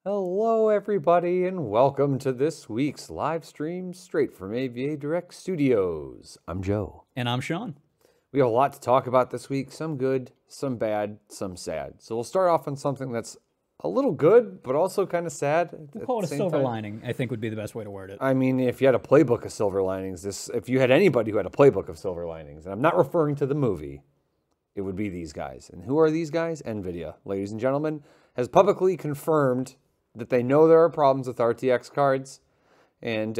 Hello everybody and welcome to this week's live stream straight from AVADirect Studios. I'm Joe. And I'm Sean. We have a lot to talk about this week, some good, some bad, some sad. So we'll start off on something that's a little good, but also kind of sad. We'll call it a silver lining, I think would be the best way to word it. I mean, if you had a playbook of silver linings, if you had anybody who had a playbook of silver linings, and I'm not referring to the movie, it would be these guys. And who are these guys? NVIDIA, ladies and gentlemen, has publicly confirmed that they know there are problems with RTX cards. And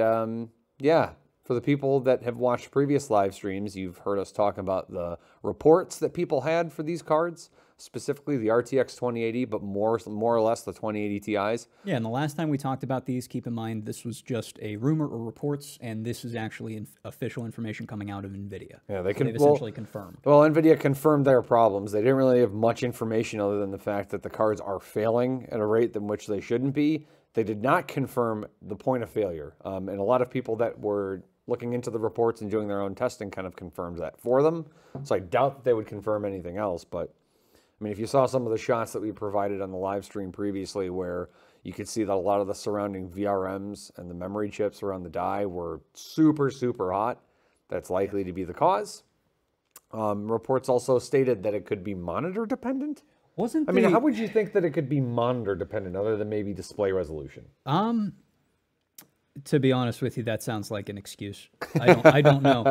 yeah, for the people that have watched previous live streams, you've heard us talk about the reports that people had for these cards, specifically the RTX 2080, but more or less the 2080 Ti's. Yeah, and the last time we talked about these, keep in mind this was just a rumor or reports, and this is actually official information coming out of NVIDIA. Yeah, they've essentially confirmed. Well, NVIDIA confirmed their problems. They didn't really have much information other than the fact that the cards are failing at a rate in which they shouldn't be. They did not confirm the point of failure, and a lot of people that were looking into the reports and doing their own testing kind of confirmed that for them. So I doubt that they would confirm anything else, but I mean, if you saw some of the shots that we provided on the live stream previously where you could see that a lot of the surrounding VRMs and the memory chips around the die were super, super hot, that's likely to be the cause. Reports also stated that it could be monitor dependent. I mean, how would you think that it could be monitor dependent other than maybe display resolution? To be honest with you, that sounds like an excuse. I don't know.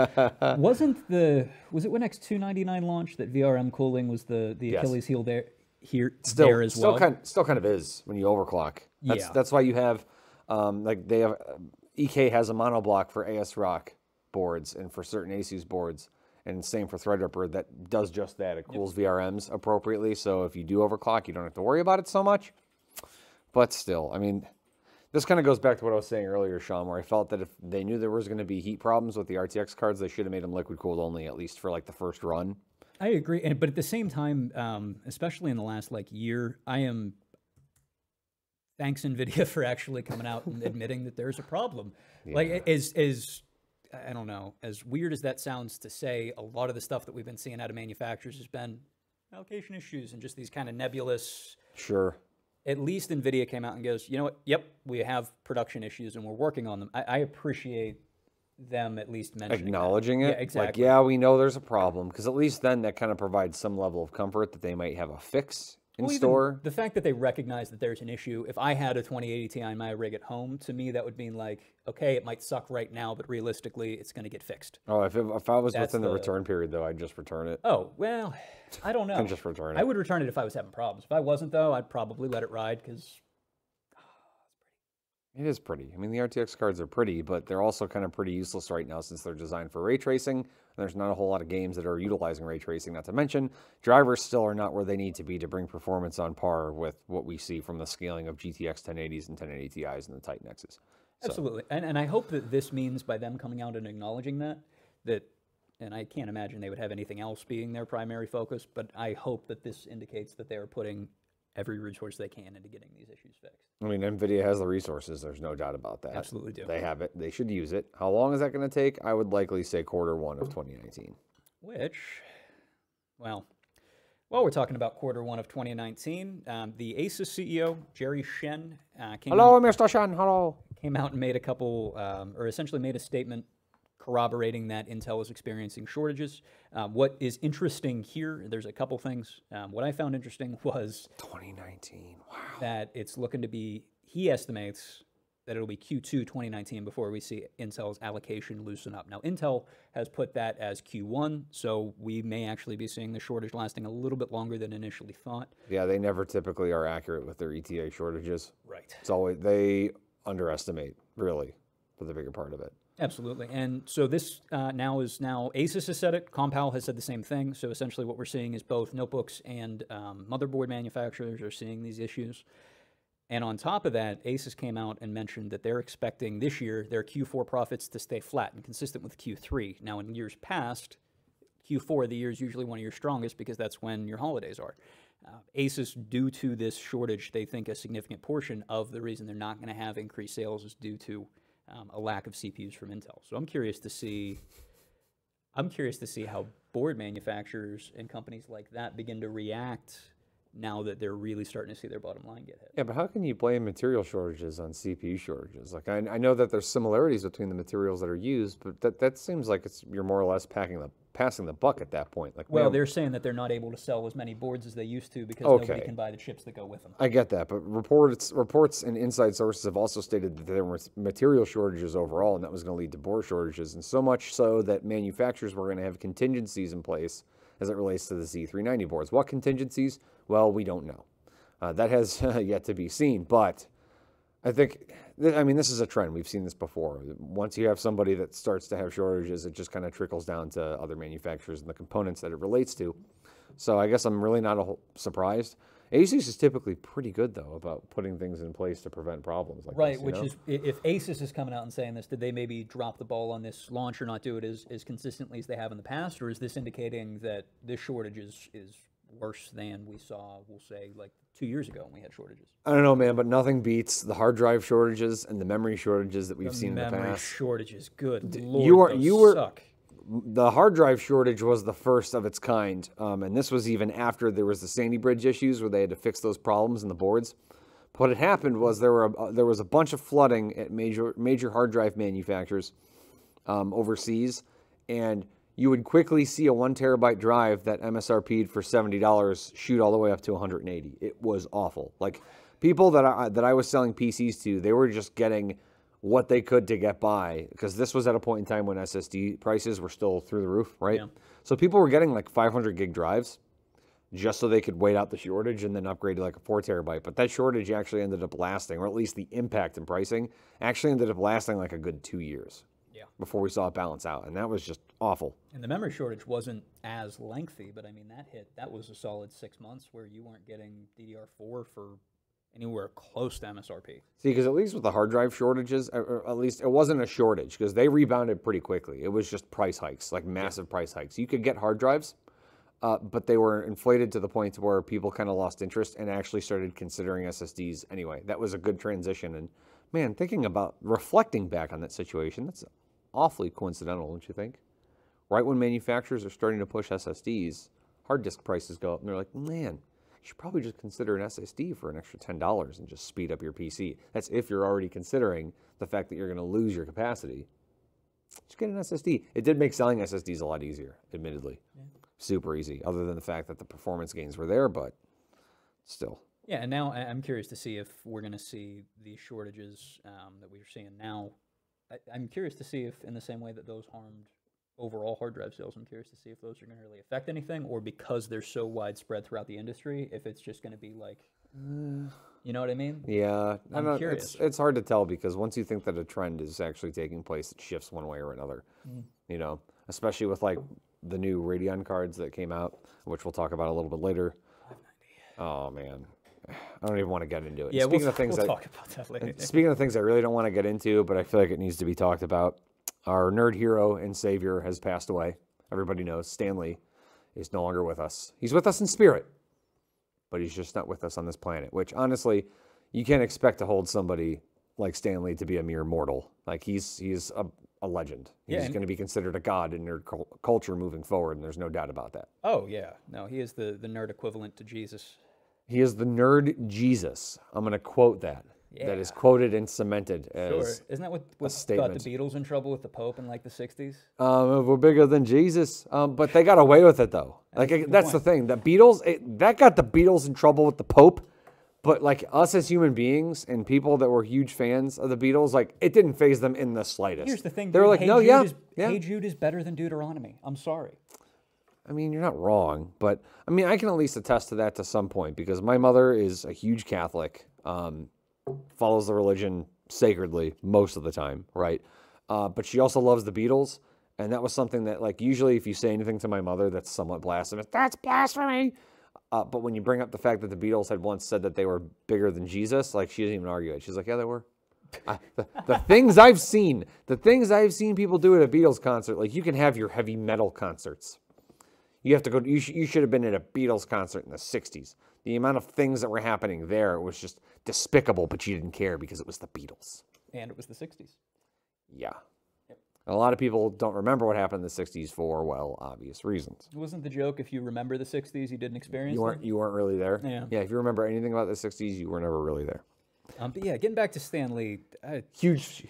Was it when X299 launched that VRM cooling was the Yes. Achilles heel there as still well? Still kind of is when you overclock. Yeah. That's why you have like they have EK has a monoblock for ASRock boards and for certain ASUS boards, and same for Threadripper that does just that. It cools VRMs appropriately, so if you do overclock, you don't have to worry about it so much. But still, I mean, this kind of goes back to what I was saying earlier, Sean, where I felt that if they knew there was going to be heat problems with the RTX cards, they should have made them liquid cooled only, at least for like the first run. I agree, but at the same time, especially in the last year, thanks NVIDIA for actually coming out and admitting that there's a problem. Yeah. Like I don't know, as weird as that sounds to say, a lot of the stuff that we've been seeing out of manufacturers has been allocation issues and just these kind of nebulous. Sure. At least NVIDIA came out and goes, you know what, yep, we have production issues and we're working on them. I appreciate them at least mentioning acknowledging it. Yeah, exactly. Like, yeah, we know there's a problem, because at least then that kind of provides some level of comfort that they might have a fix in Well, even store. the fact that they recognize that there's an issue. If I had a 2080 Ti in my rig at home, to me that would mean like, okay, it might suck right now, but realistically, it's going to get fixed. Oh, if I was That's within the return period, though, I'd just return it. Oh, well, I don't know. And just return I it. would return it if I was having problems. If I wasn't, though, I'd probably let it ride because It is pretty. I mean, the RTX cards are pretty, but they're also kind of pretty useless right now since they're designed for ray tracing. And there's not a whole lot of games that are utilizing ray tracing, not to mention drivers still are not where they need to be to bring performance on par with what we see from the scaling of GTX 1080s and 1080 Ti's and the Titan X's. So, absolutely. And I hope that this means by them coming out and acknowledging that, and I can't imagine they would have anything else being their primary focus, but I hope that this indicates that they are putting every resource they can into getting these issues fixed. I mean, NVIDIA has the resources. There's no doubt about that. Absolutely do. They have it. They should use it. How long is that going to take? I would likely say Q1 of 2019. Which, well, while we're talking about Q1 of 2019, the Asus CEO, Jerry Shen, Hello, Mr. Shen. Hello. came out and made a couple, or essentially made a statement corroborating that Intel is experiencing shortages. What is interesting here, there's a couple things. What I found interesting was 2019. Wow. that it's looking to be, he estimates that it'll be Q2 2019 before we see Intel's allocation loosen up. Now, Intel has put that as Q1, so we may actually be seeing the shortage lasting a little bit longer than initially thought. Yeah, they never typically are accurate with their ETA shortages. Right. It's always, they underestimate, really, for the bigger part of it. Absolutely. And so this now Asus has said it, Compal has said the same thing. So essentially what we're seeing is both notebooks and motherboard manufacturers are seeing these issues. And on top of that, Asus came out and mentioned that they're expecting this year their Q4 profits to stay flat and consistent with Q3. Now, in years past, Q4 of the year is usually one of your strongest because that's when your holidays are. Asus, due to this shortage, they think a significant portion of the reason they're not going to have increased sales is due to a lack of CPUs from Intel. So I'm curious to see how board manufacturers and companies like that begin to react now that they're really starting to see their bottom line get hit. Yeah, but how can you blame material shortages on CPU shortages? Like, I know that there's similarities between the materials that are used, but that seems like you're more or less passing the buck at that point. Like, Well, man, they're saying that they're not able to sell as many boards as they used to because nobody can buy the chips that go with them. I get that, but reports and inside sources have also stated that there were material shortages overall, and that was going to lead to board shortages, and so much so that manufacturers were going to have contingencies in place as it relates to the Z390 boards. What contingencies? Well, we don't know. That has yet to be seen, but I think, I mean, this is a trend. We've seen this before. Once you have somebody that starts to have shortages, it just kind of trickles down to other manufacturers and the components that it relates to. So I guess I'm really not surprised. Asus is typically pretty good, though, about putting things in place to prevent problems like Right, this. which is, if Asus is coming out and saying this, did they maybe drop the ball on this launch or not do it as consistently as they have in the past? Or is this indicating that this shortage is worse than we saw, we'll say, like 2 years ago when we had shortages? I don't know, man, but nothing beats the hard drive shortages and the memory shortages that we've seen in the past. Memory shortages, good Lord, those suck. The hard drive shortage was the first of its kind, and this was even after there was the Sandy Bridge issues where they had to fix those problems in the boards. But what had happened was there was a bunch of flooding at major hard drive manufacturers overseas, and you would quickly see a 1 terabyte drive that MSRP'd for $70 shoot all the way up to 180. It was awful. Like, people that I was selling PCs to, they were just getting what they could to get by, because this was at a point in time when SSD prices were still through the roof, right? Yeah. So people were getting like 500 gig drives just so they could wait out the shortage and then upgrade to like a 4 terabyte. But that shortage actually ended up lasting, or at least the impact in pricing actually ended up lasting like a good 2 years. Yeah. Before we saw it balance out, and that was just awful. And the memory shortage wasn't as lengthy, but I mean, that was a solid 6 months where you weren't getting DDR4 for anywhere close to MSRP. See, because at least with the hard drive shortages, or at least it wasn't a shortage, because they rebounded pretty quickly. It was just price hikes, like massive price hikes. You could get hard drives, but they were inflated to the point where people kind of lost interest and actually started considering SSDs anyway. That was a good transition. And man, reflecting back on that situation, that's awfully coincidental, don't you think? Right when manufacturers are starting to push SSDs, hard disk prices go up, and they're like, man, you should probably just consider an SSD for an extra $10 and just speed up your PC. That's if you're already considering the fact that you're going to lose your capacity. Just get an SSD. It did make selling SSDs a lot easier, admittedly. Yeah. Super easy, other than the fact that the performance gains were there, but still. Yeah, and now I'm curious to see if we're going to see these shortages that we're seeing now. I'm curious to see if, in the same way that those harmed overall hard drive sales, I'm curious to see if those are going to really affect anything, or because they're so widespread throughout the industry, if it's just going to be like, you know what I mean? Yeah, I'm curious. It's hard to tell because once you think that a trend is actually taking place, it shifts one way or another. You know, especially with like the new Radeon cards that came out, which we'll talk about a little bit later. Oh man, I don't even want to get into it. Yeah, speaking we'll of things, we'll talk about that later. speaking of things I really don't want to get into, but I feel like it needs to be talked about. Our nerd hero and savior has passed away. Everybody knows Stan Lee is no longer with us. He's with us in spirit, but he's just not with us on this planet, which honestly, you can't expect to hold somebody like Stan Lee to be a mere mortal. Like he's a legend. He's going to be considered a god in nerd culture moving forward, and there's no doubt about that. Oh, yeah. No, he is the nerd equivalent to Jesus. He is the nerd Jesus. I'm going to quote that. Yeah. That is quoted and cemented as Sure. Isn't that what got the Beatles in trouble with the Pope in like the 60s? We're bigger than Jesus. But they got away with it, though. That's the thing. The Beatles, that got the Beatles in trouble with the Pope. But like us as human beings and people that were huge fans of the Beatles, like it didn't faze them in the slightest. Here's the thing. They were like, no, yeah. Hey Jude is better than Deuteronomy. I'm sorry. I mean, you're not wrong, but I mean, I can at least attest to that to some point because my mother is a huge Catholic, follows the religion sacredly most of the time, right? But she also loves the Beatles, and that was something that, like, usually if you say anything to my mother that's somewhat blasphemous, that's blasphemy. But when you bring up the fact that the Beatles had once said that they were bigger than Jesus, like, she didn't even argue it. She's like, yeah, they were. The things I've seen people do at a Beatles concert, like, you can have your heavy metal concerts. You have to go. You should have been at a Beatles concert in the '60s. The amount of things that were happening there was just despicable, but you didn't care because it was the Beatles. And it was the 60s. Yeah. Yep. A lot of people don't remember what happened in the '60s for, well, obvious reasons. Wasn't the joke if you remember the '60s, you didn't experience it? You weren't really there? Yeah. Yeah, if you remember anything about the '60s, you were never really there. But yeah, getting back to Stan Lee. Huge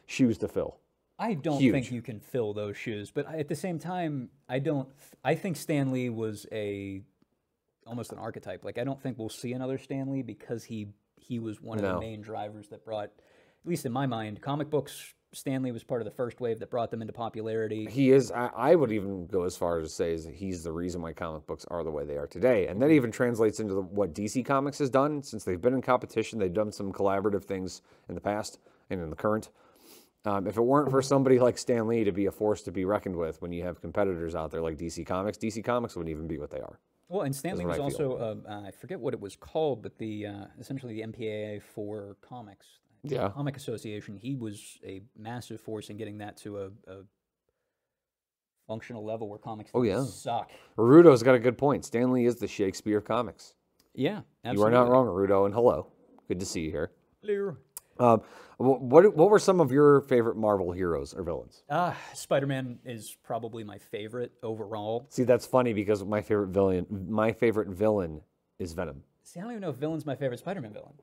shoes to fill. I don't think you can fill those shoes, but at the same time, I think Stan Lee was almost an archetype. Like, I don't think we'll see another Stan Lee because he was one of the main drivers that brought, at least in my mind, comic books. Stan Lee was part of the first wave that brought them into popularity. He is. I would even go as far as to say is that he's the reason why comic books are the way they are today. And that even translates into what DC Comics has done. Since they've been in competition, they've done some collaborative things in the past and in the current. If it weren't for somebody like Stan Lee to be a force to be reckoned with when you have competitors out there like DC Comics wouldn't even be what they are. Well, and Stan Lee was also, I forget what it was called, but essentially the MPAA for comics. Yeah. Comic Association. He was a massive force in getting that to a functional level where comics suck. Rudo's got a good point. Stan Lee is the Shakespeare of comics. Yeah, absolutely. You are not wrong, Rudo, and hello. Good to see you here. Hello. What were some of your favorite Marvel heroes or villains? Spider-Man is probably my favorite overall. See, that's funny because my favorite villain is Venom. See, I don't even know if villain's my favorite Spider-Man villain.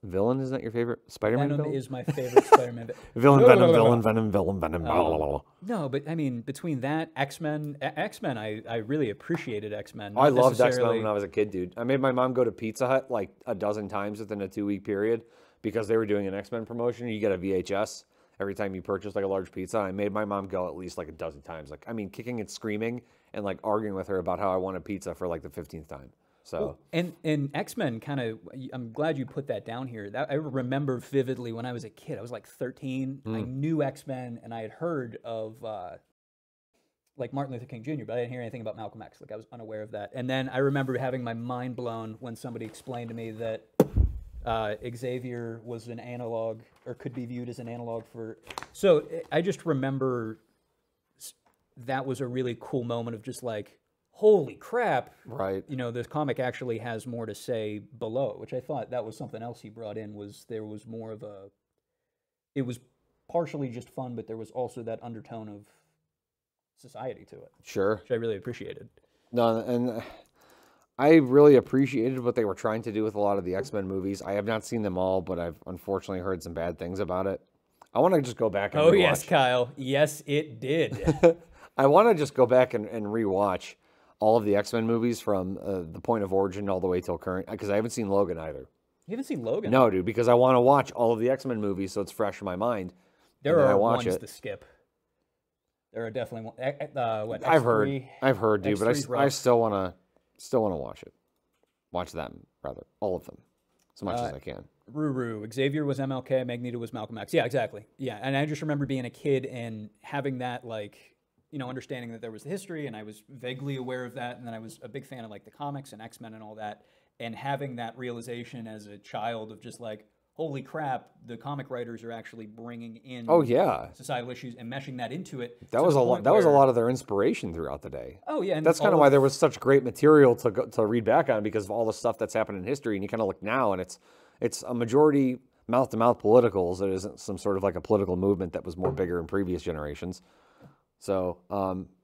Villain is not your favorite Spider-Man villain? Venom is my favorite Spider-Man villain. Venom. No, but I mean, between that, X-Men, I really appreciated X-Men. I loved X-Men when I was a kid, dude. I made my mom go to Pizza Hut like a dozen times within a 2-week period because they were doing an X-Men promotion. You get a VHS every time you purchase like a large pizza. I made my mom go at least like a dozen times. Like, I mean, kicking and screaming and like arguing with her about how I wanted pizza for like the 15th time. So and X-Men kind of, I'm glad you put that down here. I remember vividly when I was a kid. I was like 13. I knew X-Men, and I had heard of like Martin Luther King Jr., but I didn't hear anything about Malcolm X. Like, I was unaware of that. And then I remember having my mind blown when somebody explained to me that Xavier was an analog, or could be viewed as an analog for. So I just remember that was a really cool moment of just like, holy crap, right? You know, this comic actually has more to say below, which I thought that was something else he brought in, was there was more of a, it was partially just fun, but there was also that undertone of society to it. Sure. Which I really appreciated. No, and I really appreciated what they were trying to do with a lot of the X-Men movies. I have not seen them all, but I've unfortunately heard some bad things about it. I want to just go back and rewatch. Yes, Kyle. Yes, it did. I want to just go back and rewatch all of the X-Men movies from the point of origin all the way till current, because I haven't seen Logan either. You haven't seen Logan? No, dude, because I want to watch all of the X-Men movies so it's fresh in my mind. There are ones to skip. There are definitely what I've heard, dude, X3's but I still want to watch it. Watch them rather, all of them, as much as I can. Ruru, Xavier was MLK, Magneto was Malcolm X. Yeah, exactly. Yeah, and I just remember being a kid and having that, like, you know, understanding that there was the history, and I was vaguely aware of that, and then I was a big fan of like the comics and X-Men and all that, and having that realization as a child of just like, holy crap, the comic writers are actually bringing in societal issues and meshing that into it. That was a lot. That was a lot of their inspiration throughout the day. Oh yeah, and that's kind of why there was such great material to read back on, because of all the stuff that's happened in history. And you kind of look now, and it's a majority mouth-to-mouth politicals. It isn't some sort of like a political movement that was more bigger in previous generations. So,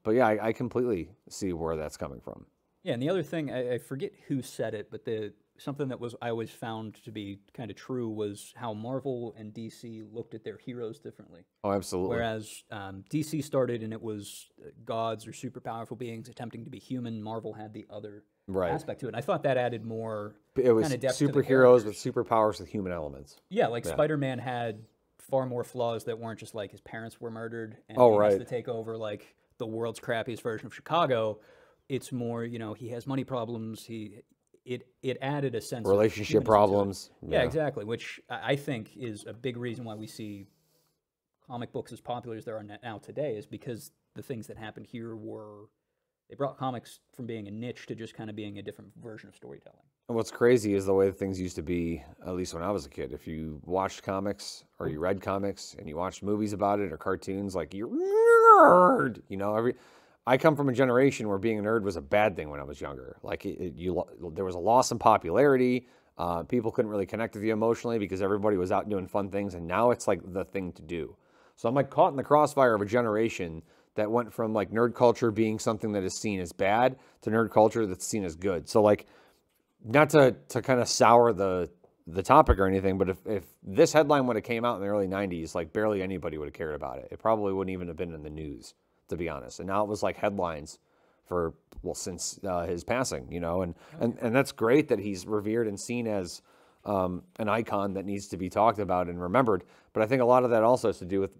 but yeah, I completely see where that's coming from. Yeah, and the other thing, I forget who said it, but something that I always found to be kind of true was how Marvel and DC looked at their heroes differently. Oh, absolutely. Whereas DC started and it was gods or super powerful beings attempting to be human, Marvel had the other aspect to it. And I thought that added more kind of depth to the superheroes with superpowers with human elements. Yeah, like Spider-Man had far more flaws that weren't just like his parents were murdered and he has to take over like the world's crappiest version of Chicago. It's more, you know, he has money problems. It added a sense relationship of problems. Yeah, exactly. Which I think is a big reason why we see comic books as popular as they are now today, is because the things that happened here they brought comics from being a niche to just kind of being a different version of storytelling. And what's crazy is the way things used to be, at least when I was a kid. If you watched comics or you read comics and you watched movies about it or cartoons, like, you're nerd, you know, I come from a generation where being a nerd was a bad thing when I was younger. Like, there was a loss in popularity. People couldn't really connect with you emotionally because everybody was out doing fun things, and now it's like the thing to do. So I'm like caught in the crossfire of a generation that went from like nerd culture being something that is seen as bad to nerd culture that's seen as good. So like, not to kind of sour the topic or anything, but if this headline would have came out in the early 90s, like barely anybody would have cared about it. It probably wouldn't even have been in the news, to be honest. And now it was like headlines since his passing, you know, and that's great that he's revered and seen as an icon that needs to be talked about and remembered. But I think a lot of that also has to do with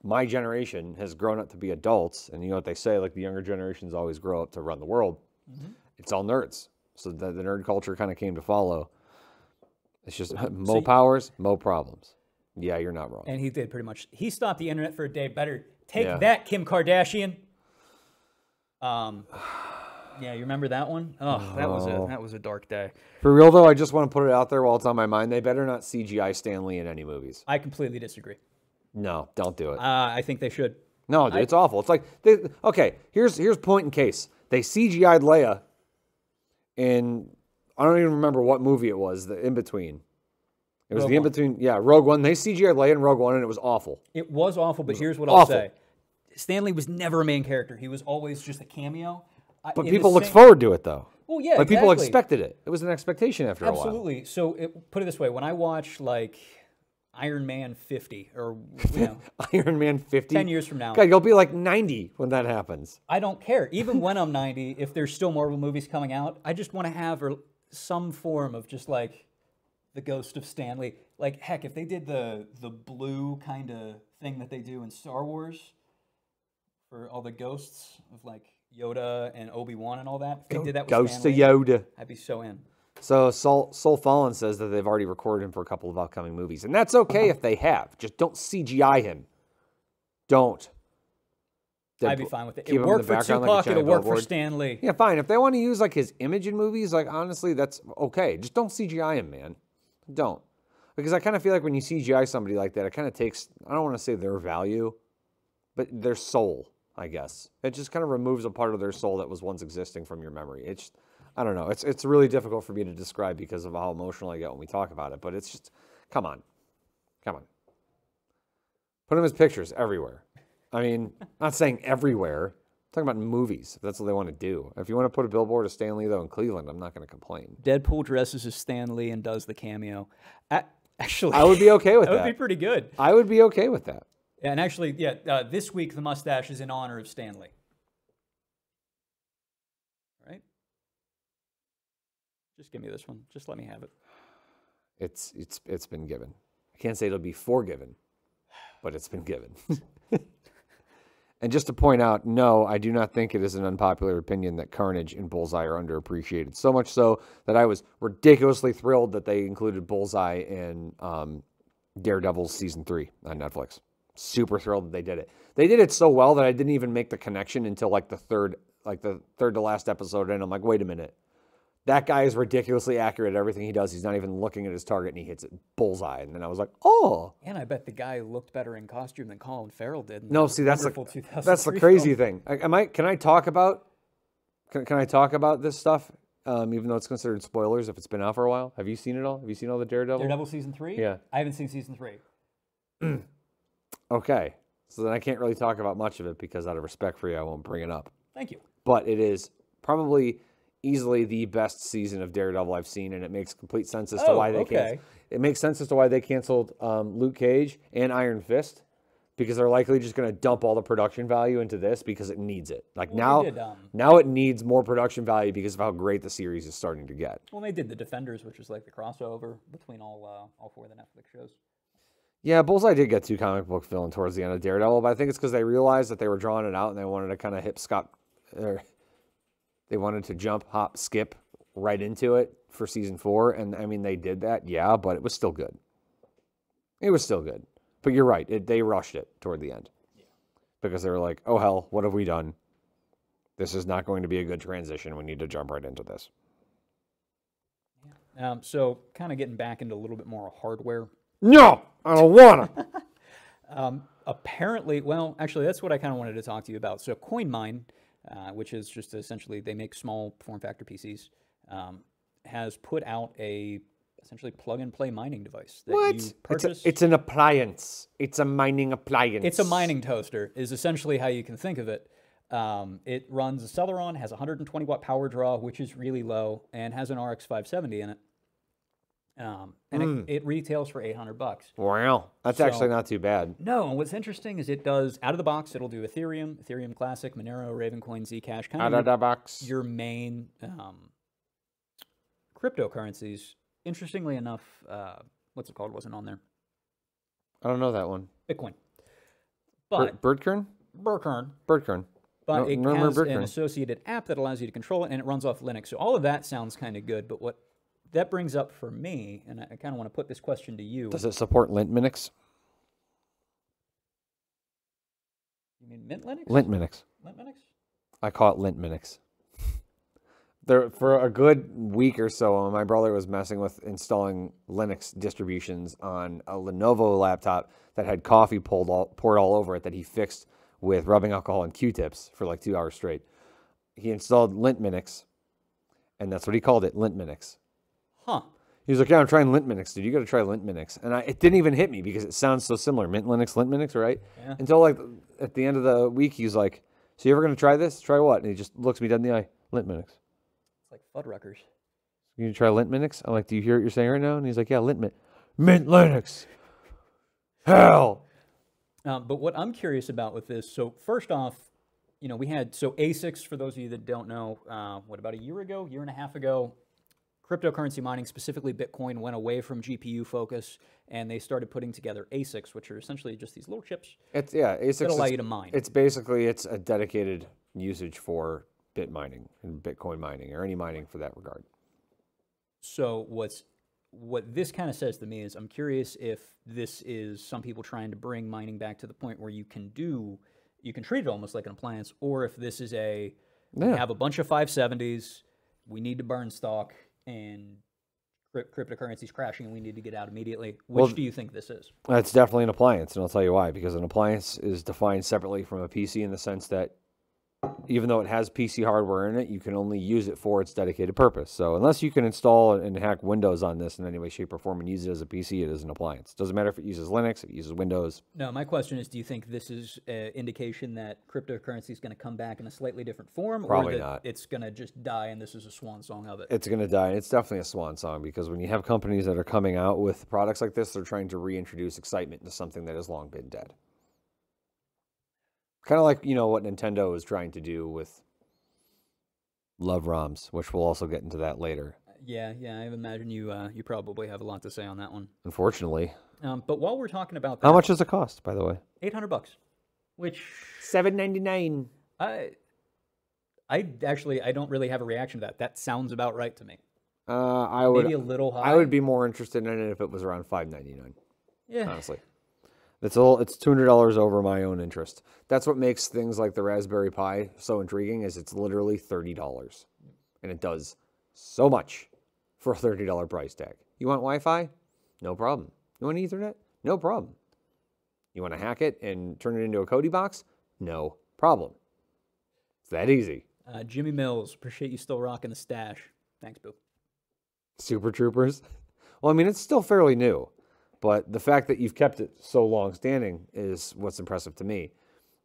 my generation has grown up to be adults, and you know what they say, like the younger generations always grow up to run the world. Mm-hmm. It's all nerds. So the nerd culture kind of came to follow. It's just mo powers, mo problems. Yeah, you're not wrong. And he did pretty much. He stopped the internet for a day. Better take that, Kim Kardashian. Yeah, you remember that one? Oh, that was a dark day. For real though, I just want to put it out there while it's on my mind. They better not CGI Stan Lee in any movies. I completely disagree. No, don't do it. I think they should. No, dude, it's awful. It's like here's point in case. They CGI'd Leia in, I don't even remember what movie it was, the in-between. It was Rogue the in-between, yeah, Rogue One. They CGI'd Leia in Rogue One, and it was awful. It was awful, but here's what I'll say. Stan Lee was never a main character. He was always just a cameo. But people looked forward to it, though. Well, yeah, like people expected it. It was an expectation after a while. Absolutely. So put it this way: when I watch like Iron Man 50, or you know, Iron Man 50, 10 years from now, God, you'll be like 90 when that happens. I don't care. Even when I'm 90, if there's still Marvel movies coming out, I just want to have some form of just like the ghost of Stan Lee. Like heck, if they did the blue kind of thing that they do in Star Wars for all the ghosts of like Yoda and Obi-Wan and all that. If they did that with Ghost Stan of Lee, Yoda. I'd be so in. So Soul Fallen says that they've already recorded him for a couple of upcoming movies. And that's okay if they have. Just don't CGI him. Don't. I'd be fine with it. It worked for Tupac, it'll work for Stan Lee. Yeah, fine. If they want to use like his image in movies, like honestly, that's okay. Just don't CGI him, man. Don't. Because I kind of feel like when you CGI somebody like that, it kind of takes, I don't want to say their value, but their soul, I guess. It just kind of removes a part of their soul that was once existing from your memory. It's, I don't know. It's really difficult for me to describe because of how emotional I get when we talk about it. But it's just, come on. Come on. Put him as pictures everywhere. I mean, I'm not saying everywhere. I'm talking about movies, if that's what they want to do. If you want to put a billboard of Stan Lee, though, in Cleveland, I'm not going to complain. Deadpool dresses as Stan Lee and does the cameo. Actually, I would be okay with that. That would be pretty good. I would be okay with that. And actually, yeah, this week the mustache is in honor of Stan Lee. Just give me this one. Just let me have it. It's been given. I can't say it'll be forgiven, but it's been given. And just to point out, no, I do not think it is an unpopular opinion that Carnage and Bullseye are underappreciated. So much so that I was ridiculously thrilled that they included Bullseye in Daredevil Season 3 on Netflix. Super thrilled that they did it. They did it so well that I didn't even make the connection until like the third to last episode, and I'm like, wait a minute. That guy is ridiculously accurate at everything he does. He's not even looking at his target, and he hits it bullseye. And then I was like, oh. And I bet the guy looked better in costume than Colin Farrell did. No, see, that's the crazy thing. Can I talk about this stuff, even though it's considered spoilers if it's been out for a while? Have you seen it all? Have you seen all the Daredevil? Daredevil Season 3? Yeah. I haven't seen Season 3. Okay. So then I can't really talk about much of it because out of respect for you, I won't bring it up. Thank you. But it is probably easily the best season of Daredevil I've seen, and it makes complete sense as to why they canceled. It makes sense as to why they canceled Luke Cage and Iron Fist, because they're likely just going to dump all the production value into this because it needs it. Like now it needs more production value because of how great the series is starting to get. Well, they did the Defenders, which was like the crossover between all four of the Netflix shows. Yeah, Bullseye did get 2 comic book villain towards the end of Daredevil, but I think it's because they realized that they were drawing it out and they wanted to kind of they wanted to jump, hop, skip right into it for season 4. And I mean, they did that, yeah, but it was still good. It was still good. But you're right. They rushed it toward the end. Yeah. Because they were like, oh, hell, what have we done? This is not going to be a good transition. We need to jump right into this. Yeah. So kind of getting back into a little bit more hardware. No, I don't want to. Apparently, well, actually, that's what I kind of wanted to talk to you about. So CoinMine, which is just essentially they make small form factor PCs, has put out a essentially plug-and-play mining device that you purchase. It's an appliance. It's a mining appliance. It's a mining toaster is essentially how you can think of it. It runs a Celeron, has 120 watt power draw, which is really low, and has an RX 570 in it. And it retails for $800. Wow, that's actually not too bad. No, and what's interesting is it does out of the box. It'll do Ethereum, Ethereum Classic, Monero, Ravencoin, Zcash, kind of the box. Your main cryptocurrencies. Interestingly enough, what's it called? Wasn't on there. I don't know that one. Bitcoin. But Birdkern. Birdkern. But it has an associated app that allows you to control it, and it runs off Linux. So all of that sounds kind of good. But what that brings up for me, and I kind of want to put this question to you. Does it support Lint Minix? You mean Mint Linux? Lint Minix. Lint Minix? I call it Lint Minix. For a good week or so, my brother was messing with installing Linux distributions on a Lenovo laptop that had coffee poured all over it that he fixed with rubbing alcohol and Q-tips for like 2 hours straight. He installed Lint Minix, and that's what he called it, Lint Minix. Huh. He was like, yeah, I'm trying Lint Minix, dude. You got to try Lint Minix. And it didn't even hit me because it sounds so similar. Mint Linux, Lint Minix, right? Yeah. Until like at the end of the week, he's like, so you ever going to try this? Try what? And he just looks me dead in the eye. Lint Minix. It's like Fuddruckers. You try Lint Minix? I'm like, do you hear what you're saying right now? And he's like, yeah, Mint Linux. Hell. But what I'm curious about with this, so first off, you know, we had, so ASICs, for those of you that don't know, about a year and a half ago, cryptocurrency mining, specifically Bitcoin, went away from GPU focus, and they started putting together ASICs, which are essentially just these little chips ASICs that allow you to mine. It's basically, it's a dedicated usage for bit mining and Bitcoin mining, or any mining for that regard. So what this kind of says to me is, I'm curious if this is some people trying to bring mining back to the point where you can treat it almost like an appliance, or if this is we have a bunch of 570s, we need to burn stock, and cryptocurrency's crashing and we need to get out immediately. Which do you think this is? It's definitely an appliance, and I'll tell you why. Because an appliance is defined separately from a PC in the sense that even though it has PC hardware in it, you can only use it for its dedicated purpose. So unless you can install and hack Windows on this in any way, shape, or form and use it as a PC, it is an appliance. Doesn't matter if it uses Linux, if it uses Windows. No, my question is, do you think this is an indication that cryptocurrency is going to come back in a slightly different form? Probably or that not. It's going to just die and this is a swan song of it? It's going to die. It's definitely a swan song, because when you have companies that are coming out with products like this, they're trying to reintroduce excitement into something that has long been dead. Kind of like, you know, what Nintendo is trying to do with Love ROMs, which we'll also get into that later. Yeah, I imagine you you probably have a lot to say on that one. Unfortunately. But while we're talking about How that, much does it cost, by the way? $800, which $7.99. I don't really have a reaction to that. That sounds about right to me. I would Maybe a little high. I would be more interested in it if it was around $5.99. Yeah. Honestly. It's $200 over my own interest. That's what makes things like the Raspberry Pi so intriguing is it's literally $30. And it does so much for a $30 price tag. You want Wi-Fi? No problem. You want Ethernet? No problem. You want to hack it and turn it into a Kodi box? No problem. It's that easy. Jimmy Mills, appreciate you still rocking the stash. Thanks, boo. Super Troopers. Well, I mean, it's still fairly new. But the fact that you've kept it so long standing is what's impressive to me.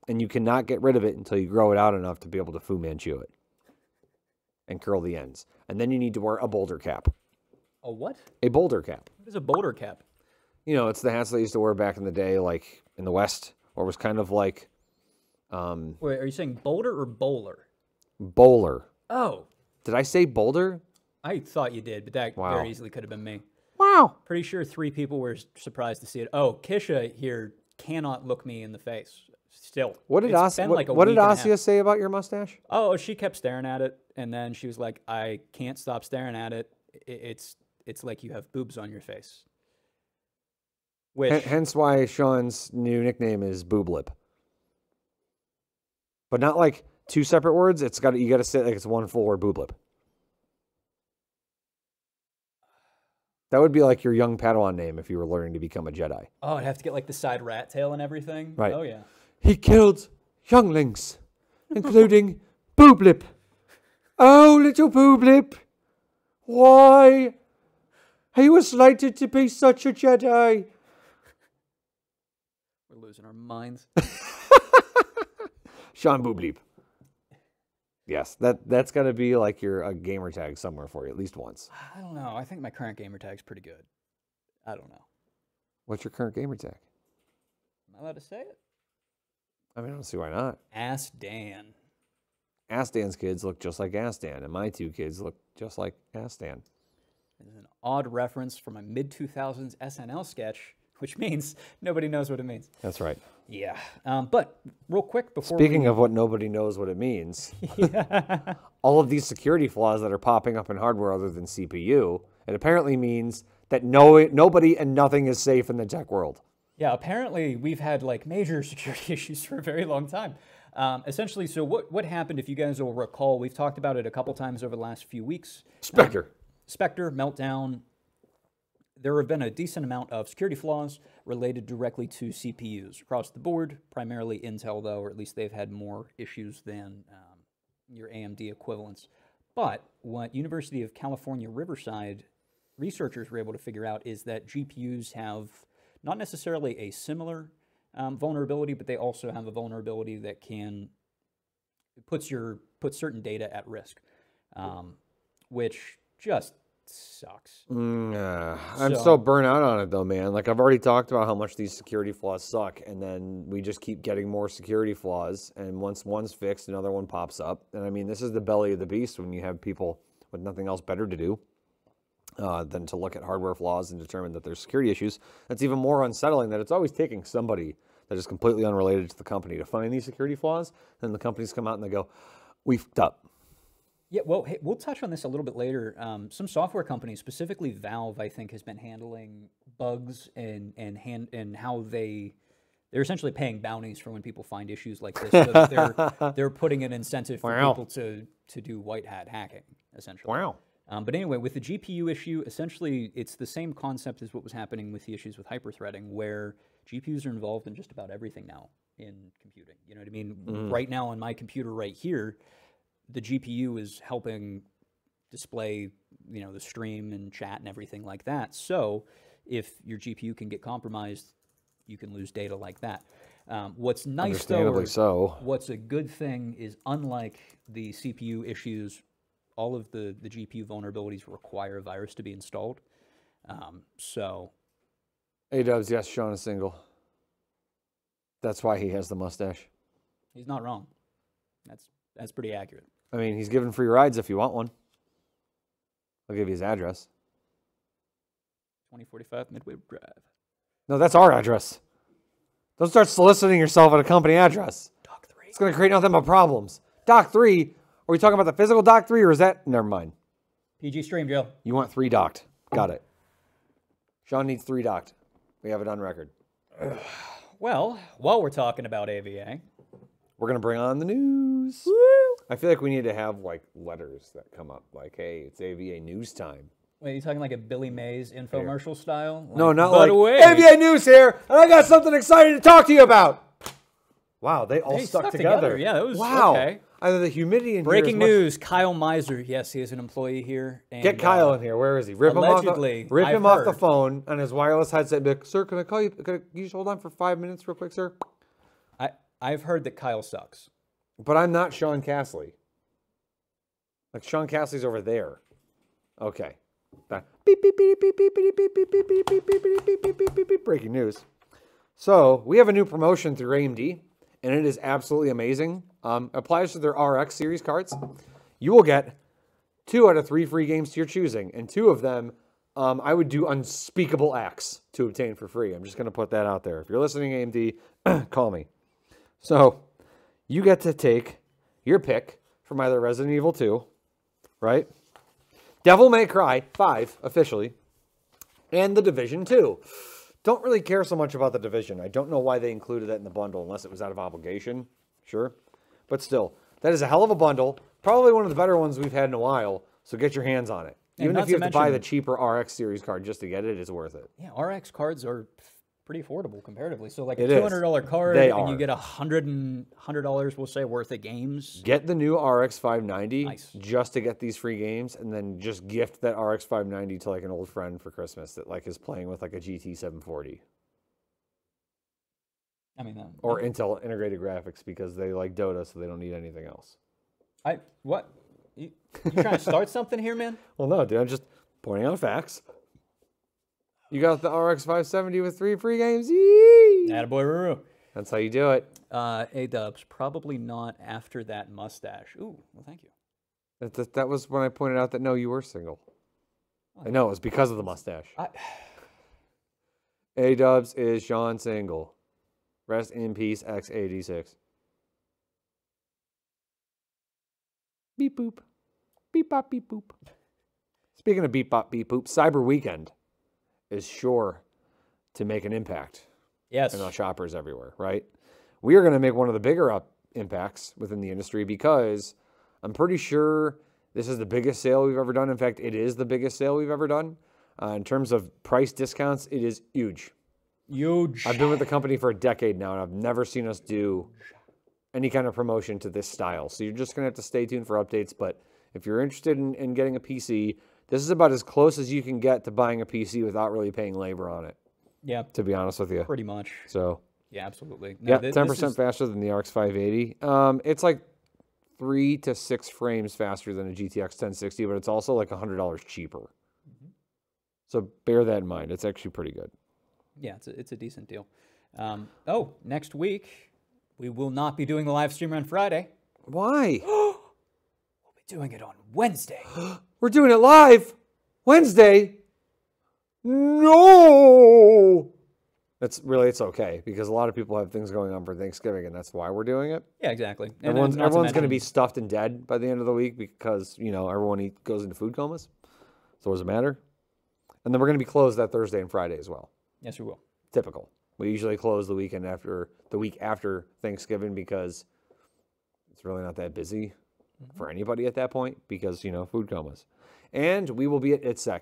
And you cannot get rid of it until you grow it out enough to be able to Fu Manchu it. And curl the ends. And then you need to wear a boulder cap. A what? A boulder cap. What is a boulder cap? You know, it's the hats they used to wear back in the day, like in the West, or it was kind of like... Wait, are you saying boulder or bowler? Bowler. Oh. Did I say boulder? I thought you did, but that very easily could have been me. Wow. Pretty sure 3 people were surprised to see it. Oh, Kisha here cannot look me in the face. Still. What did Asia say about your mustache? Oh, she kept staring at it, and then she was like, I can't stop staring at it. It's like you have boobs on your face. Which... Hence why Sean's new nickname is Booblip. But not like 2 separate words. You got to say it like it's one full word, Booblip. That would be like your young Padawan name if you were learning to become a Jedi. Oh, I'd have to get like the side rat tail and everything? Right. Oh, yeah. He killed younglings, including Booblip. Oh, little Booblip. Why? He was slated to be such a Jedi. We're losing our minds. Sean Booblip. Yes, that's got to be like a gamer tag somewhere for you, at least once. I don't know. I think my current gamer tag's pretty good. I don't know. What's your current gamer tag? Am I allowed to say it? I mean, I don't see why not. Ass Dan. Ass Dan's kids look just like Ass Dan, and my 2 kids look just like Ass Dan. This is an odd reference from a mid-2000s SNL sketch, which means nobody knows what it means. That's right. Yeah. But real quick before Speaking of what nobody knows what it means, all of these security flaws that are popping up in hardware other than CPU, it apparently means that nobody and nothing is safe in the tech world. Yeah, apparently we've had like major security issues for a very long time. Essentially, so what happened, if you guys will recall, we've talked about it a couple times over the last few weeks. Spectre, Meltdown. There have been a decent amount of security flaws related directly to CPUs across the board, primarily Intel, though, or at least they've had more issues than your AMD equivalents. But what University of California, Riverside researchers were able to figure out is that GPUs have not necessarily a similar vulnerability, but they also have a vulnerability that puts certain data at risk, which just sucks. I'm so burnt out on it though, man. Like I've already talked about how much these security flaws suck, and then we just keep getting more security flaws, and once one's fixed, another one pops up. And I mean, this is the belly of the beast when you have people with nothing else better to do than to look at hardware flaws and determine that there's security issues. That's even more unsettling that it's always taking somebody that is completely unrelated to the company to find these security flaws. Then the companies come out and they go, "We fucked up." Yeah, well, hey, we'll touch on this a little bit later. Some software companies, specifically Valve, I think, has been handling bugs and how they're essentially paying bounties for when people find issues like this. So they're putting an incentive for people to do white hat hacking, essentially. Wow. But anyway, with the GPU issue, essentially it's the same concept as what was happening with the issues with hyperthreading, where GPUs are involved in just about everything now in computing. You know what I mean? Right now on my computer right here, the GPU is helping display, the stream and chat and everything like that. So if your GPU can get compromised, you can lose data like that. What's nice, though, what's a good thing is, unlike the CPU issues, all of the GPU vulnerabilities require a virus to be installed. A-dubs, yes, Sean is single. That's why he has the mustache. He's not wrong. That's pretty accurate. I mean, he's giving free rides if you want one. I'll give you his address. 2045 Midway Drive. No, that's our address. Don't start soliciting yourself at a company address. Dock 3. It's going to create nothing but problems. Dock 3, are we talking about the physical Dock 3 or is that? Never mind. PG stream, Joe. You want 3 docked. Got it. Sean needs 3 docked. We have it on record. Well, while we're talking about AVA, we're going to bring on the news. Woo! I feel like we need to have like letters that come up like, hey, it's AVA news time. Wait, you talking like a Billy Mays infomercial style? Like, no, not by like, the way, AVA news here, and I got something exciting to talk to you about. Wow, they all stuck together. Yeah, that was wow. Okay. Either the humidity in Breaking here news, Kyle Miser. Yes, he is an employee here. And, get Kyle in here. Where is he? Rip him off the phone on his wireless headset and be like, sir, can I call you? Can you just hold on for 5 minutes real quick, sir? I've heard that Kyle sucks. But I'm not Sean Cassley. Like, Sean Castley's over there. Okay. Breaking news. So, we have a new promotion through AMD, and it is absolutely amazing. Applies to their RX series cards. You will get 2 out of 3 free games to your choosing, and 2 of them, I would do unspeakable acts to obtain for free. I'm just going to put that out there. If you're listening, AMD, call me. So, you get to take your pick from either Resident Evil 2, right? Devil May Cry 5, officially, and The Division 2. Don't really care so much about The Division. I don't know why they included that in the bundle, unless it was out of obligation. Sure. But still, that is a hell of a bundle. Probably one of the better ones we've had in a while, so get your hands on it. Even if you have to buy the cheaper RX series card just to get it, it's worth it. Yeah, RX cards are pretty affordable comparatively. So like a It $200 card, and you get $100, we'll say, worth of games. Get the new RX 590 Nice. just to get these free games, and then just gift that RX 590 to like an old friend for Christmas that like is playing with like a GT 740. I mean, or Intel integrated graphics because they like Dota, so they don't need anything else. What? You trying to start something here, man? Well, no, dude. I'm just pointing out facts. You got the RX 570 with 3 free games. Yee! Attaboy, Ruru. That's how you do it. A-dubs, probably not after that mustache. Ooh, well, thank you. That was when I pointed out that, no, you were single. I know, it was because of the mustache. A-dubs is Sean single. Rest in peace, X86. Beep boop. Beep bop beep boop. Speaking of beep bop beep boop, Cyber Weekend is sure to make an impact. Yes. In our shoppers everywhere, right? We are going to make one of the bigger impacts within the industry because I'm pretty sure this is the biggest sale we've ever done. In fact, it is the biggest sale we've ever done. In terms of price discounts, it is huge. Huge. I've been with the company for a decade now, and I've never seen us do any kind of promotion to this style. So you're just going to have to stay tuned for updates. But if you're interested in getting a PC, this is about as close as you can get to buying a PC without really paying labor on it. Yeah. To be honest with you. Pretty much. So. Yeah, absolutely. No, yeah, 10% faster than the RX 580. It's like 3 to 6 frames faster than a GTX 1060, but it's also like $100 cheaper. Mm-hmm. So bear that in mind. It's actually pretty good. Yeah, it's a decent deal. Next week, we will not be doing the live stream on Friday. Why? We'll be doing it on Wednesday. We're doing it live? Wednesday? No! It's okay, because a lot of people have things going on for Thanksgiving, and that's why we're doing it. Yeah, exactly. Everyone's going to be stuffed and dead by the end of the week because, everyone goes into food comas. So does it matter? And then we're going to be closed that Thursday and Friday as well. Yes, we will. Typical. We usually close the week after Thanksgiving because it's really not that busy for anybody at that point because, food comas. And we will be at ITSEC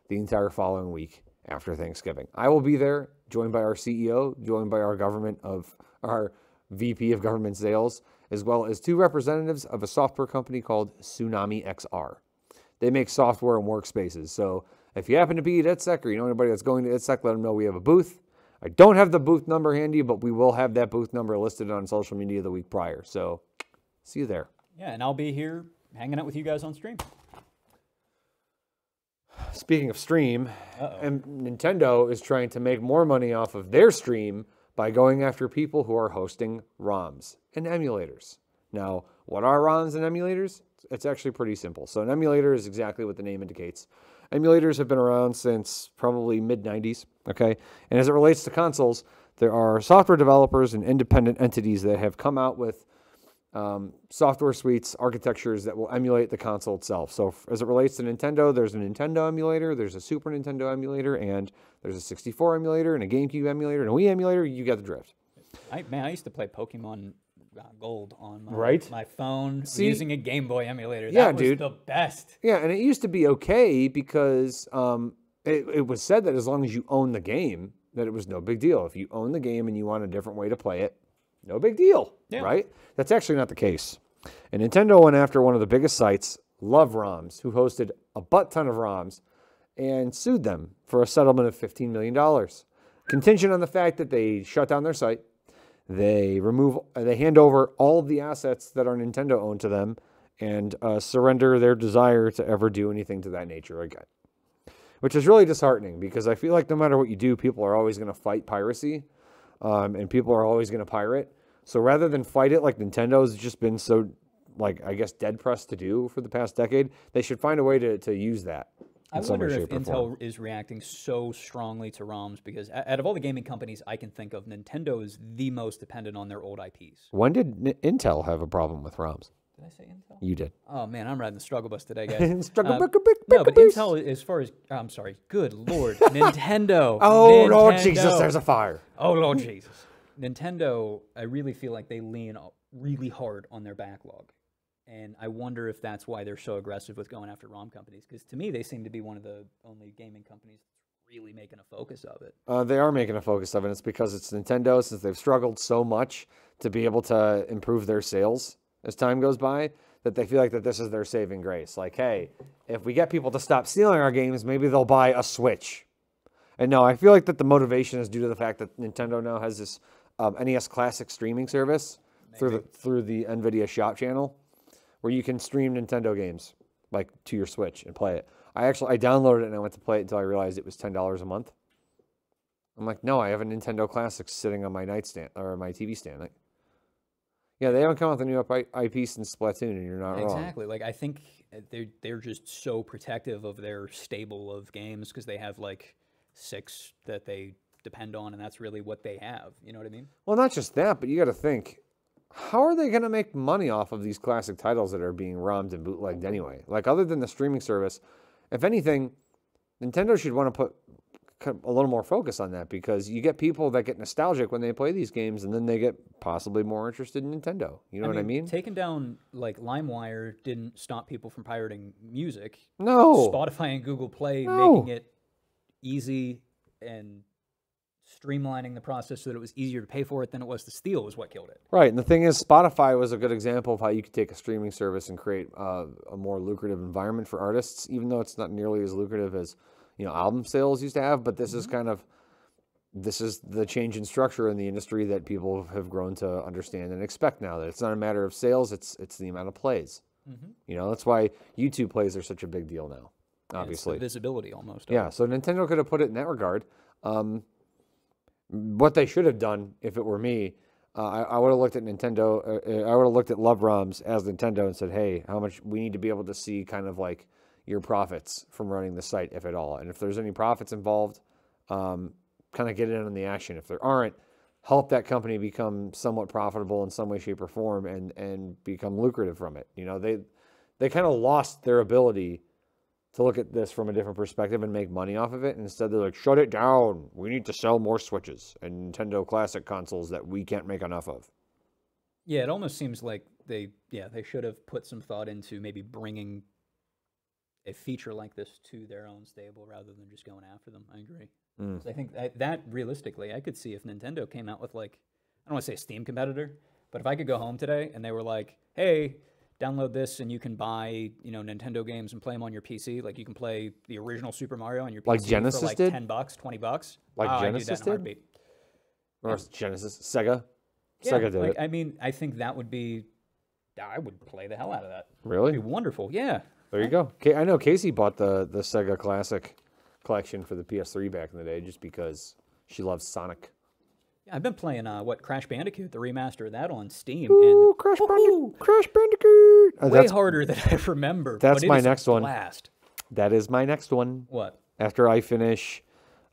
the entire following week after Thanksgiving. I will be there, joined by our CEO, joined by our VP of Government Sales, as well as 2 representatives of a software company called Tsunami XR. They make software and workspaces. So if you happen to be at ITSEC or you know anybody that's going to ITSEC, let them know we have a booth. I don't have the booth number handy, but we will have that booth number listed on social media the week prior. So see you there. Yeah, and I'll be here hanging out with you guys on stream. Speaking of stream, and Nintendo is trying to make more money off of their stream by going after people who are hosting ROMs and emulators. Now, What are ROMs and emulators? It's actually pretty simple. So an emulator is exactly what the name indicates. Emulators have been around since probably mid-90s, okay? And as it relates to consoles, there are software developers and independent entities that have come out with software suites, architectures that will emulate the console itself. So as it relates to Nintendo, there's a Nintendo emulator, there's a Super Nintendo emulator, and there's a 64 emulator, and a GameCube emulator, and a Wii emulator. You get the drift. I used to play Pokemon Gold on my phone using a Game Boy emulator. Yeah, that was dude. the best. Yeah, and it used to be okay because it was said that as long as you own the game, that it was no big deal. If you own the game and you want a different way to play it, no big deal, right? That's actually not the case. And Nintendo went after one of the biggest sites, Love ROMs, who hosted a butt ton of ROMs, and sued them for a settlement of $15 million. Contingent on the fact that they shut down their site, they hand over all of the assets that are Nintendo owned to them, and surrender their desire to ever do anything to that nature again. Which is really disheartening, because I feel like no matter what you do, people are always going to fight piracy, and people are always going to pirate. So rather than fight it like Nintendo's just been so, like, I guess, dead pressed to do for the past decade, they should find a way to use that. I wonder if Intel is reacting so strongly to ROMs, because out of all the gaming companies I can think of, Nintendo is the most dependent on their old IPs. When did Intel have a problem with ROMs? Did I say Intel? You did. Oh, man, I'm riding the struggle bus today, guys. No, but Intel, as far as... I'm sorry. Good Lord. Nintendo. Oh, Lord Jesus, there's a fire. Oh, Lord Jesus. Nintendo, I really feel like they lean really hard on their backlog. And I wonder if that's why they're so aggressive with going after ROM companies. Because to me, they seem to be one of the only gaming companies really making a focus of it. They are making a focus of it. It's because it's Nintendo, since they've struggled so much to be able to improve their sales as time goes by, that they feel like that this is their saving grace. Like, hey, if we get people to stop stealing our games, maybe they'll buy a Switch. And no, I feel like that the motivation is due to the fact that Nintendo now has this NES Classic streaming service through the NVIDIA Shop channel, where you can stream Nintendo games like to your Switch and play it. I downloaded it and I went to play it until I realized it was $10 a month. I'm like, no, I have a Nintendo Classic sitting on my nightstand or my TV stand. Like, yeah, they haven't come out with a new IP since Splatoon, and you're not wrong. Exactly. Like, I think they're just so protective of their stable of games because they have like 6 that they depend on, and that's really what they have. You know what I mean? Well, not just that, but you got to think, how are they going to make money off of these classic titles that are being ROMmed and bootlegged anyway? Like, other than the streaming service, if anything, Nintendo should want to put a little more focus on that, because you get people that get nostalgic when they play these games, and then they get possibly more interested in Nintendo. You know what I mean? Taking down, like, LimeWire didn't stop people from pirating music. No. Spotify and Google Play making it easy and streamlining the process so that it was easier to pay for it than it was to steal was what killed it. Right, and the thing is, Spotify was a good example of how you could take a streaming service and create a more lucrative environment for artists, even though it's not nearly as lucrative as, you know, album sales used to have. But this is this is the change in structure in the industry that people have grown to understand and expect now. That it's not a matter of sales; it's the amount of plays. You know, that's why YouTube plays are such a big deal now. Obviously, it's the visibility almost. Yeah, so Nintendo could have put it in that regard. What they should have done, if it were me, I would have looked at Nintendo. I would have looked at Love ROMs as Nintendo and said, "Hey, how much we need to be able to see, kind of like your profits from running the site, if at all. And if there's any profits involved, kind of get in on the action. If there aren't, help that company become somewhat profitable in some way, shape, or form, and become lucrative from it." You know, they kind of lost their ability to look at this from a different perspective and make money off of it. And instead, they're like, shut it down. We need to sell more Switches and Nintendo Classic consoles that we can't make enough of. Yeah, it almost seems like they should have put some thought into maybe bringing a feature like this to their own stable rather than just going after them. I agree. I think that realistically, I could see if Nintendo came out with, like, I don't want to say a Steam competitor, but if I could go home today and they were like, hey, download this and you can buy, you know, Nintendo games and play them on your PC. Like, you can play the original Super Mario on your PC like Genesis for like did? $10, $20. Like Genesis did? Or Genesis, Sega? Yeah, Sega did like, it. I mean, I think that would be, I would play the hell out of that. Really? It'd be wonderful, yeah. There you go. I know Casey bought the Sega Classic collection for the PS3 back in the day just because she loves Sonic. Yeah, I've been playing what Crash Bandicoot, the remaster of that on Steam, Ooh, and Crash Bandicoot. way harder than I remember. That's but my it is next a one. blast. That is my next one. What? After I finish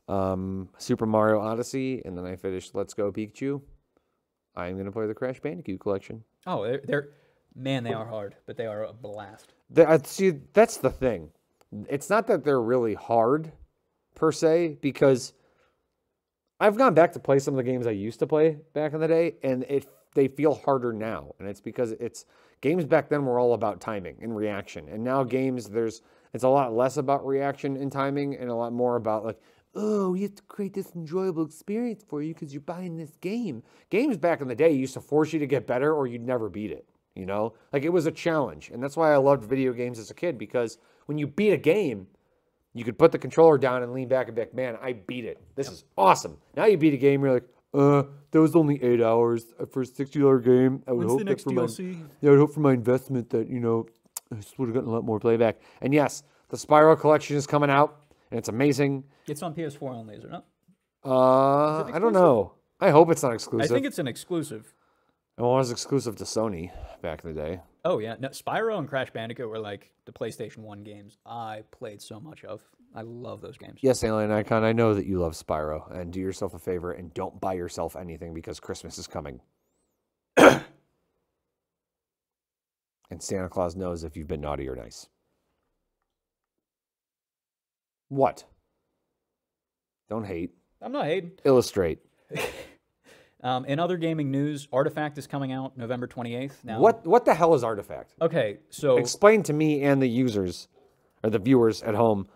Super Mario Odyssey and then I finish Let's Go Pikachu, I'm going to play the Crash Bandicoot collection. Oh, man, they are hard, but they are a blast. See, that's the thing. It's not that they're really hard, per se, because I've gone back to play some of the games I used to play back in the day, and they feel harder now. And it's because games back then were all about timing and reaction. And now games, it's a lot less about reaction and timing and a lot more about like, oh, we have to create this enjoyable experience for you because you're buying this game. Games back in the day used to force you to get better or you'd never beat it, you know? Like, it was a challenge. And that's why I loved video games as a kid, because when you beat a game, you could put the controller down and lean back and be like, man, I beat it. This is awesome. Now you beat a game, you're like, that was only 8 hours for a $60 game. I would When's hope the next DLC? I would hope for my investment that, I just would have gotten a lot more playback. And yes, the Spyro collection is coming out, and it's amazing. It's on PS4 only, is it not? I don't know. I hope it's not exclusive. I think it's an exclusive. It was exclusive to Sony back in the day. Oh, yeah. No, Spyro and Crash Bandicoot were like the PlayStation 1 games I played so much of. I love those games. Yes, Alien Icon, I know that you love Spyro, and do yourself a favor and don't buy yourself anything because Christmas is coming. And Santa Claus knows if you've been naughty or nice. What? Don't hate. I'm not hating. Illustrate. In other gaming news, Artifact is coming out November 28th. Now, What the hell is Artifact? Okay, so Explain to me and the users, or the viewers at home,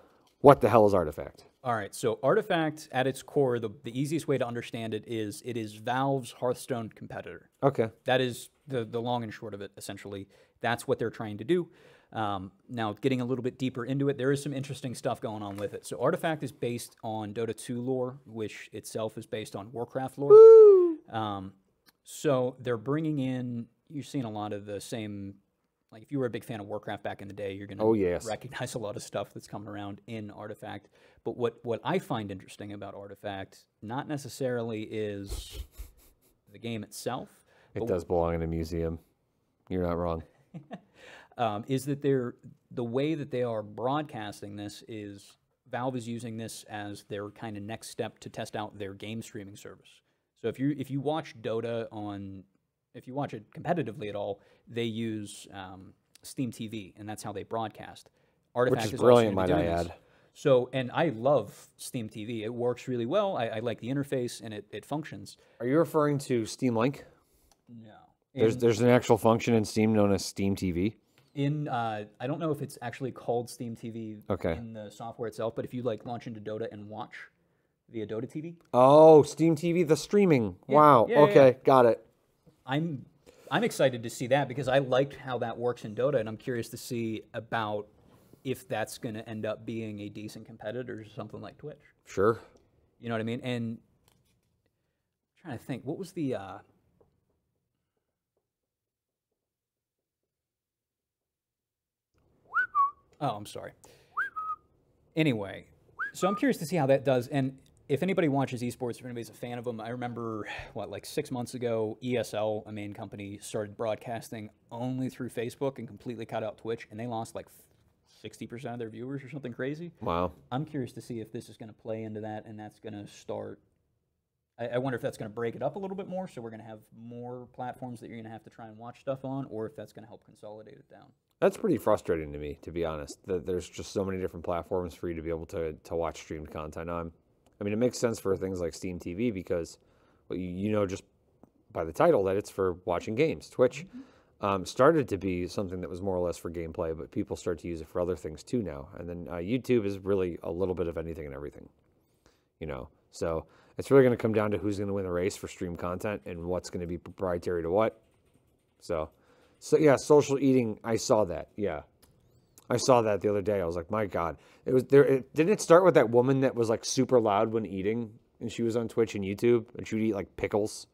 what the hell is Artifact? all right, so Artifact at its core, the easiest way to understand it is Valve's Hearthstone competitor. Okay. That is the long and short of it, essentially. That's what they're trying to do. Now, getting a little bit deeper into it, there is some interesting stuff going on with it. So Artifact is based on Dota 2 lore, which itself is based on Warcraft lore. So they're bringing in, you're seeing a lot of the same, like if you were a big fan of Warcraft back in the day, you're going to recognize a lot of stuff that's coming around in Artifact. But what I find interesting about Artifact, not necessarily is the game itself. It does belong in a museum. You're not wrong. Is that the way that they are broadcasting this is Valve is using this as their kind of next step to test out their game streaming service. So if you watch Dota if you watch it competitively at all, they use Steam TV, and that's how they broadcast. Artifact Which is brilliant, also might I doing this. add. So, and I love Steam TV. It works really well. I like the interface, and it functions. Are you referring to Steam Link? No. There's an actual function in Steam known as Steam TV. I don't know if it's actually called Steam TV Okay. in the software itself, but if you like launch into Dota and watch via Dota TV, Oh, Steam TV, the streaming. Wow. yeah, Okay, got it. I'm excited to see that because I liked how that works in Dota, and I'm curious to see about if that's going to end up being a decent competitor to something like Twitch. Sure. You know what I mean? And I'm trying to think, what was the Oh, I'm sorry. Anyway, so I'm curious to see how that does. And if anybody watches esports, if anybody's a fan of them, I remember, like 6 months ago, ESL, a main company, started broadcasting only through Facebook and completely cut out Twitch, and they lost like 60% of their viewers or something crazy. Wow. I'm curious to see if this is going to play into that, and that's going to start. I wonder if that's going to break it up a little bit more, so we're going to have more platforms that you're going to have to try and watch stuff on, or if that's going to help consolidate it down. That's pretty frustrating to me, to be honest, that there's just so many different platforms for you to be able to watch streamed content on. I mean, it makes sense for things like Steam TV because, well, you know just by the title that it's for watching games. Twitch started to be something that was more or less for gameplay, but people start to use it for other things too now. And then YouTube is really a little bit of anything and everything, you know. So it's really going to come down to who's going to win the race for stream content and what's going to be proprietary to what. So yeah, social eating, I saw that. Yeah. I saw that the other day. I was like, my God. It was there. Didn't it start with that woman that was like super loud when eating and she was on Twitch and YouTube and she would eat like pickles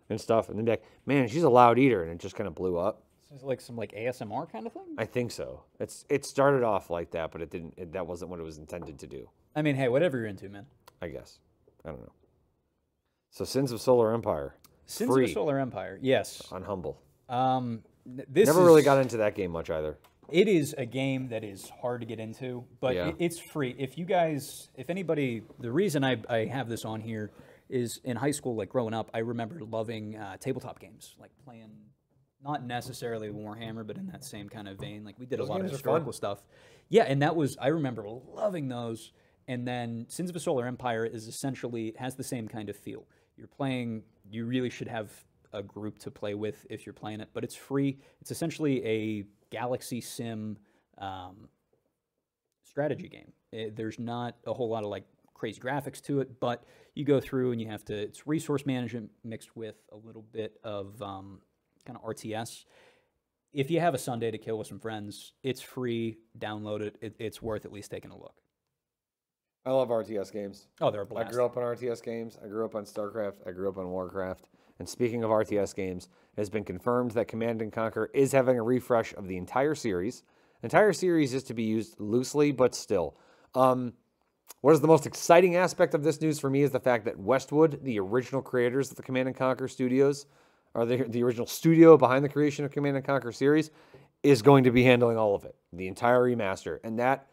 and stuff and then be like, man, she's a loud eater, and it just kind of blew up. Is it like some like ASMR kind of thing? I think so. It started off like that, but it didn't. That wasn't what it was intended to do. I mean, hey, whatever you're into, man. I guess. I don't know. So Sins of Solar Empire. Sins Free of Solar Empire, yes. on Humble. This Never really got into that game much either. It is a game that is hard to get into, but Yeah. it's free. If anybody, the reason I have this on here is in high school, like growing up, I remember loving tabletop games, like playing, not necessarily Warhammer, but in that same kind of vein. Like we did a lot of historical stuff. Yeah, and I remember loving those. And then Sins of a Solar Empire is essentially, has the same kind of feel. You're playing, you really should have a group to play with if you're playing it, but it's free. It's essentially a Galaxy Sim strategy game. There's not a whole lot of like crazy graphics to it, but you go through and you have to, it's resource management mixed with a little bit of kind of RTS. If you have a Sunday to kill with some friends, it's free, download it. It's worth at least taking a look. I love RTS games. Oh, they're a blast. I grew up on RTS games. I grew up on StarCraft. I grew up on Warcraft. And speaking of RTS games, it has been confirmed that Command & Conquer is having a refresh of the entire series. The entire series is to be used loosely, but still. What is the most exciting aspect of this news for me is the fact that Westwood, the original creators of the Command & Conquer studios, or the original studio behind the creation of Command & Conquer series, is going to be handling all of it, the entire remaster. And that,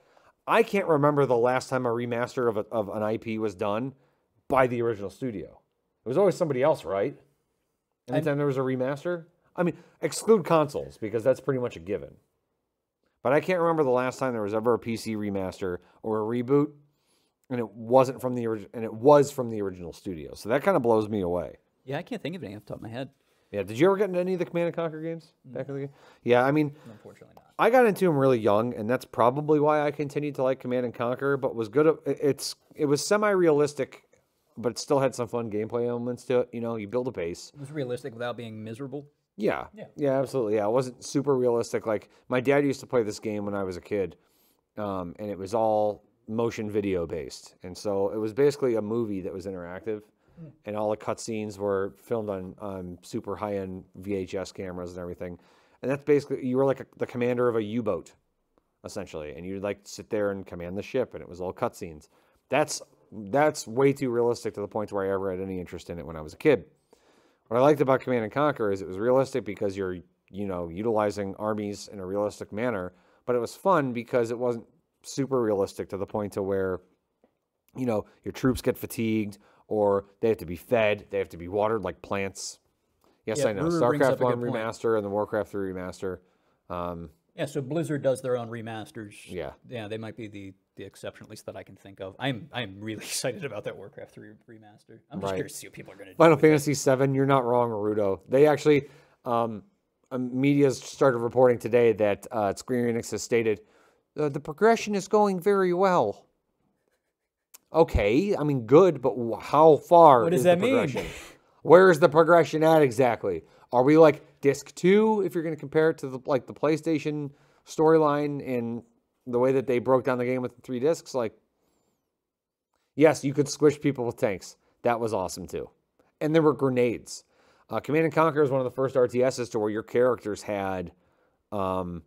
I can't remember the last time a remaster of an IP was done by the original studio. It was always somebody else, right? Anytime there was a remaster? I mean, exclude consoles, because that's pretty much a given. But I can't remember the last time there was ever a PC remaster or a reboot, and it wasn't from the original, and it was from the original studio. So that kind of blows me away. Yeah, I can't think of any off the top of my head. Yeah, did you ever get into any of the Command & Conquer games back in the game? Yeah, I mean, Unfortunately not. I got into them really young, and that's probably why I continued to like Command & Conquer, but was good at, it was semi-realistic, but it still had some fun gameplay elements to it. You know, you build a base. It was realistic without being miserable. Yeah, absolutely. Yeah, it wasn't super realistic. Like, my dad used to play this game when I was a kid, and it was all motion video based. And so it was basically a movie that was interactive, and all the cutscenes were filmed on super high-end VHS cameras and everything. And that's basically, you were like the commander of a U-boat, essentially, and you'd like sit there and command the ship, and it was all cutscenes. That's way too realistic to the point where I ever had any interest in it when I was a kid. What I liked about Command & Conquer is it was realistic because you're, you know, utilizing armies in a realistic manner, but it was fun because it wasn't super realistic to the point to where, you know, your troops get fatigued or they have to be fed, they have to be watered like plants. Yes, Yeah, I know. Brewer brings StarCraft up a 1 good point. remaster and the Warcraft 3 remaster. Yeah, so Blizzard does their own remasters. Yeah. Yeah, they might be the exception, at least that I can think of. I'm really excited about that Warcraft 3 remaster. I'm just Right. curious to see what people are going to do. Final with it. Fantasy VII, you're not wrong, Naruto. They actually, media's started reporting today that Square Enix has stated, the progression is going very well. Okay, I mean, good, but how far What does is that the mean? progression? Where is the progression at exactly? Are we like disc 2, if you're going to compare it to the PlayStation storyline and the way that they broke down the game with the 3 discs? Like, yes, you could squish people with tanks. That was awesome too. And there were grenades. Command & Conquer is one of the first RTSs to where your characters had kind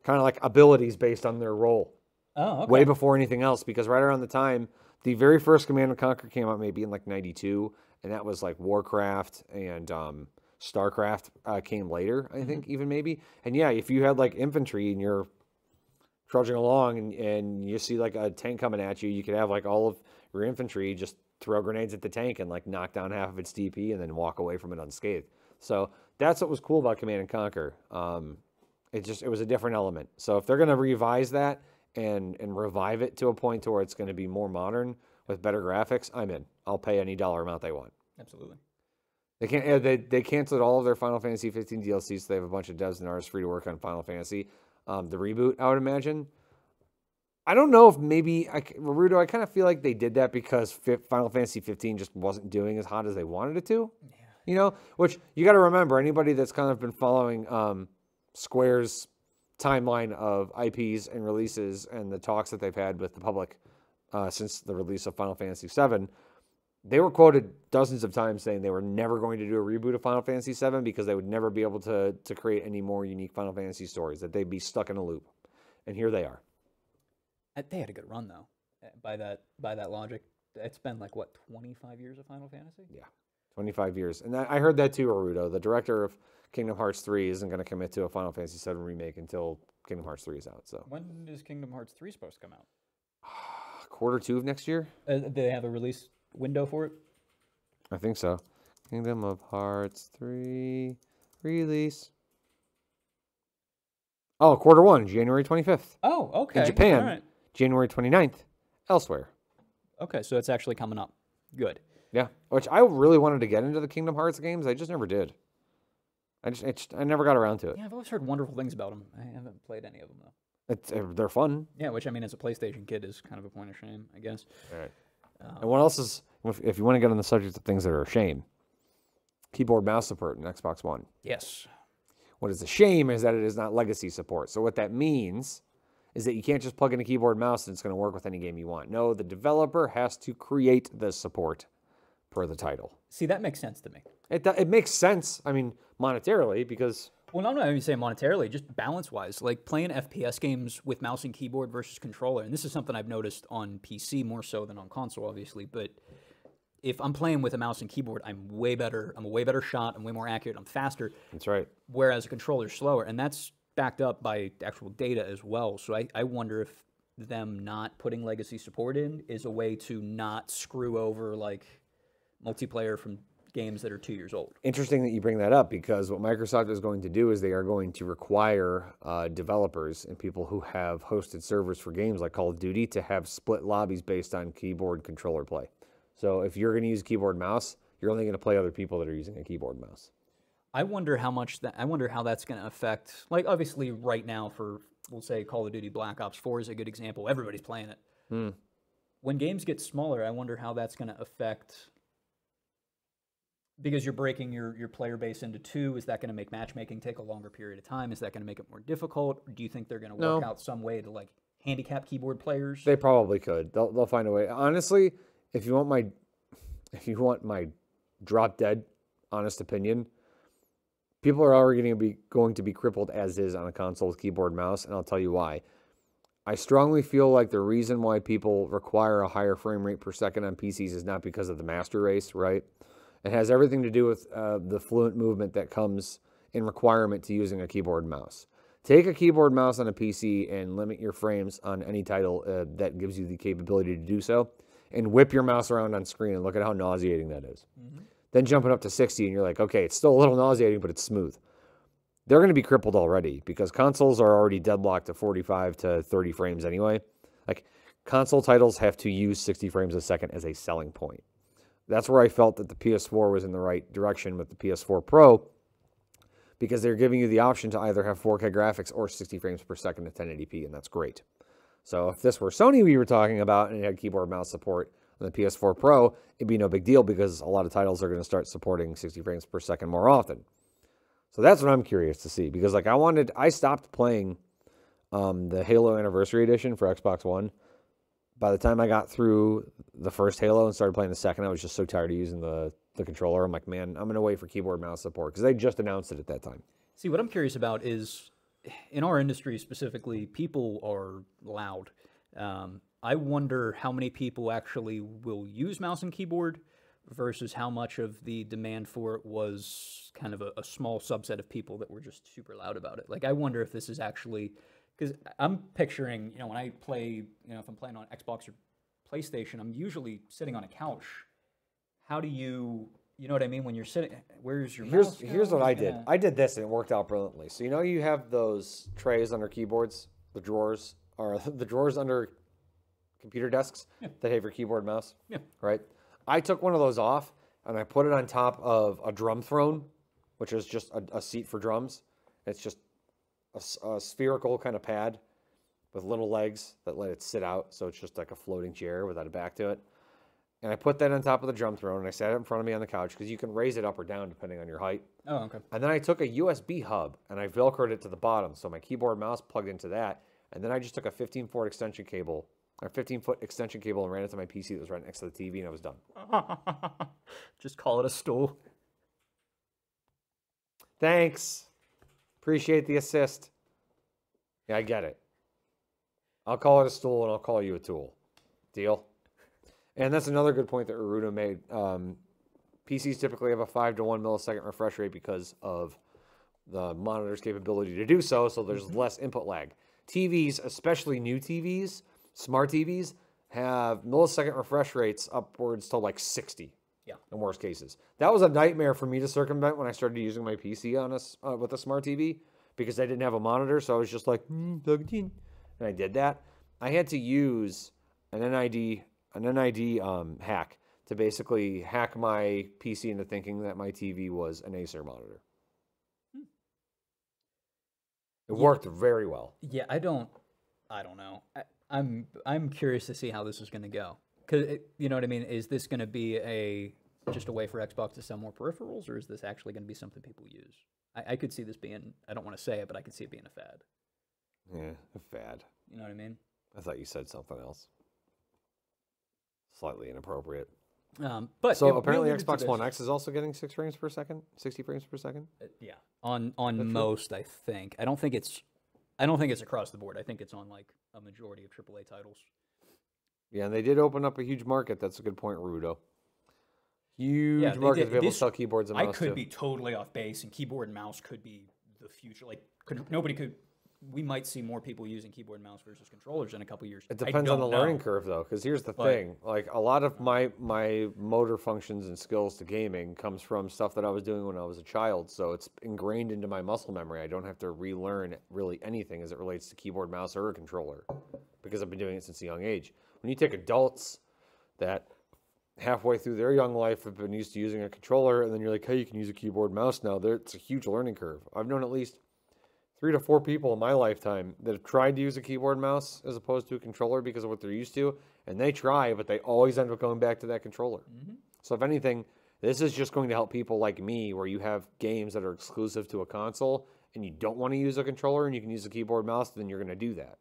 of like abilities based on their role. Oh, okay. Way before anything else, because right around the time, the very first Command & Conquer came out maybe in like 92, and that was like Warcraft and StarCraft came later, I think, even maybe. And yeah, if you had like infantry and you're trudging along and you see like a tank coming at you, you could have like all of your infantry just throw grenades at the tank and like knock down half of its DP and then walk away from it unscathed. So that's what was cool about Command & Conquer. It was a different element. So if they're going to revise that and revive it to a point to where it's going to be more modern with better graphics, I'm in. I'll pay any dollar amount they want. Absolutely. They canceled all of their Final Fantasy 15 DLCs, so they have a bunch of devs and artists free to work on Final Fantasy. The reboot, I would imagine. I don't know if maybe, Naruto, I kind of feel like they did that because Final Fantasy 15 just wasn't doing as hot as they wanted it to. Yeah. You know, which you got to remember, anybody that's kind of been following Square's timeline of IPs and releases and the talks that they've had with the public since the release of Final Fantasy 7, they were quoted dozens of times saying they were never going to do a reboot of Final Fantasy 7 because they would never be able to create any more unique Final Fantasy stories, that they'd be stuck in a loop. And here they are. They had a good run, though, by that logic. It's been like, what, 25 years of Final Fantasy? Yeah. 25 years. And I heard that too, Arudo. The director of Kingdom Hearts 3 isn't going to commit to a Final Fantasy 7 remake until Kingdom Hearts 3 is out. So When is Kingdom Hearts 3 supposed to come out? Q2 of next year? Do they have a release window for it? I think so. Kingdom of Hearts 3 release. Oh, Q1, January 25th. Oh, okay. In Japan, All right. January 29th, elsewhere. Okay, so it's actually coming up. Good. Yeah, which I really wanted to get into the Kingdom Hearts games. I just never did. I never got around to it. Yeah, I've always heard wonderful things about them. I haven't played any of them, though. They're fun. Yeah, which, I mean, as a PlayStation kid is kind of a point of shame, I guess. All right. And what else is, if you want to get on the subject of things that are a shame, keyboard mouse support in Xbox One. Yes. What is a shame is that it is not legacy support. So what that means is that you can't just plug in a keyboard mouse and it's going to work with any game you want. No, the developer has to create the support per the title. See, that makes sense to me. It makes sense, I mean, monetarily, because... Well, no, I'm not even saying monetarily, just balance-wise. Like, playing FPS games with mouse and keyboard versus controller, and this is something I've noticed on PC more so than on console, obviously, but if I'm playing with a mouse and keyboard, I'm way better. I'm a way better shot. I'm way more accurate. I'm faster. That's right. Whereas a controller's slower, and that's backed up by actual data as well. So I wonder if them not putting legacy support in is a way to not screw over, like, multiplayer from games that are 2 years old. Interesting that you bring that up, because what Microsoft is going to do is they are going to require developers and people who have hosted servers for games like Call of Duty to have split lobbies based on keyboard controller play. So if you're going to use a keyboard mouse, you're only going to play other people that are using a keyboard mouse. I wonder how that's going to affect, like, obviously right now for, we'll say, Call of Duty Black Ops 4 is a good example. Everybody's playing it. When games get smaller, I wonder how that's going to affect, because you're breaking your player base into two. Is that going to make matchmaking take a longer period of time? Is that going to make it more difficult? Or do you think they're going to work out some way to, like, handicap keyboard players? They probably could. They'll find a way. Honestly, if you want my drop dead honest opinion, people are already going to be crippled as is on a console with keyboard mouse, and I'll tell you why. I strongly feel like the reason why people require a higher frame rate per second on PCs is not because of the master race, right? It has everything to do with the fluent movement that comes in requirement to using a keyboard and mouse. Take a keyboard mouse on a PC and limit your frames on any title that gives you the capability to do so, and whip your mouse around on screen and look at how nauseating that is. Then jump it up to 60 and you're like, okay, it's still a little nauseating, but it's smooth. They're going to be crippled already because consoles are already deadlocked to 45 to 30 frames anyway. Like, console titles have to use 60 frames a second as a selling point. That's where I felt that the PS4 was in the right direction with the PS4 Pro, because they're giving you the option to either have 4K graphics or 60 frames per second at 1080p, and that's great. So if this were Sony we were talking about and it had keyboard mouse support on the PS4 Pro, it'd be no big deal because a lot of titles are going to start supporting 60 frames per second more often. So that's what I'm curious to see, because like I stopped playing the Halo Anniversary Edition for Xbox One. By the time I got through the first Halo and started playing the second, I was just so tired of using the controller. I'm like, man, I'm going to wait for keyboard mouse support, because they just announced it at that time. See, what I'm curious about is, in our industry specifically, people are loud. I wonder how many people actually will use mouse and keyboard versus how much of the demand for it was kind of a small subset of people that were just super loud about it. Like, I wonder if this is actually, because I'm picturing, when I play, if I'm playing on Xbox or PlayStation, I'm usually sitting on a couch. How do you know what I mean? When you're sitting, where's your mouse? Here's what I did. I did this and it worked out brilliantly. So, you have those trays under keyboards, the drawers, or the drawers under computer desks that have your keyboard and mouse. Yeah. Right? I took one of those off and I put it on top of a drum throne, which is just a seat for drums. It's just a spherical kind of pad with little legs that let it sit out. So it's just like a floating chair without a back to it. And I put that on top of the drum throne and I sat it in front of me on the couch, because you can raise it up or down depending on your height. Oh, okay. And then I took a USB hub and I Velcroed it to the bottom. So my keyboard and mouse plugged into that. And then I just took a 15-foot extension cable and ran it to my PC that was right next to the TV, and I was done. Just call it a stool. Thanks. Appreciate the assist. Yeah, I get it. I'll call it a stool and I'll call you a tool. Deal? And that's another good point that Arudo made. PCs typically have a 5 to 1 millisecond refresh rate because of the monitor's capability to do so, so there's less input lag. TVs, especially new TVs, smart TVs, have millisecond refresh rates upwards to like 60 in worst cases. That was a nightmare for me to circumvent when I started using my PC on with a smart TV because I didn't have a monitor, so I was just like, plug it in. And I did that. I had to use an NID hack to basically hack my PC into thinking that my TV was an Acer monitor. It worked very well. Yeah, I don't know. I'm curious to see how this is going to go. Cause you know what I mean? Is this going to be just a way for Xbox to sell more peripherals, or is this actually going to be something people use? I could see this being, I don't want to say it, but I could see it being a fad. Yeah, a fad. You know what I mean? I thought you said something else. Slightly inappropriate. But so apparently Xbox One X is also getting 6 frames per second, 60 frames per second. Yeah, on most, I think. I don't think it's across the board. I think it's on like a majority of AAA titles. Yeah, and they did open up a huge market. That's a good point, Rudo. Huge market to be able to sell keyboards and mouse. I could be totally off base, and keyboard and mouse could be the future. Like, we might see more people using keyboard and mouse versus controllers in a couple years. It depends on the learning curve, though, because here's the thing. Like, a lot of my motor functions and skills to gaming comes from stuff that I was doing when I was a child, so it's ingrained into my muscle memory. I don't have to relearn really anything as it relates to keyboard, mouse, or a controller, because I've been doing it since a young age. When you take adults that halfway through their young life have been used to using a controller, and then you're like, hey, you can use a keyboard mouse now, it's a huge learning curve. I've known at least 3 to 4 people in my lifetime that have tried to use a keyboard mouse as opposed to a controller because of what they're used to, and they try, but they always end up going back to that controller. So if anything, this is just going to help people like me, where you have games that are exclusive to a console, and you don't want to use a controller, and you can use a keyboard mouse, then you're going to do that.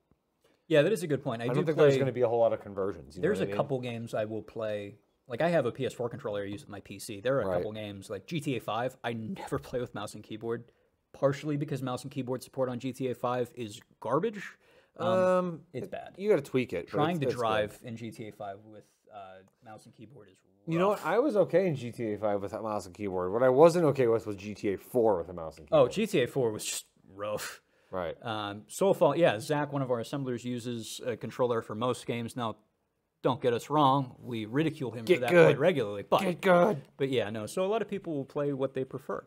Yeah, that is a good point. I don't think there's going to be a whole lot of conversions. There's a couple games I will play. Like, I have a PS4 controller I use with my PC. There are a couple games, like GTA 5, I never play with mouse and keyboard, partially because mouse and keyboard support on GTA 5 is garbage. It's bad. You got to tweak it. Trying to drive in GTA 5 with mouse and keyboard is rough. You know what? I was okay in GTA 5 with a mouse and keyboard. What I wasn't okay with was GTA 4 with a mouse and keyboard. Oh, GTA 4 was just rough. Right. Soulfall, yeah, Zach, one of our assemblers, uses a controller for most games. Now, don't get us wrong, we ridicule him for that quite regularly. But, Get good. But yeah, no, so a lot of people will play what they prefer.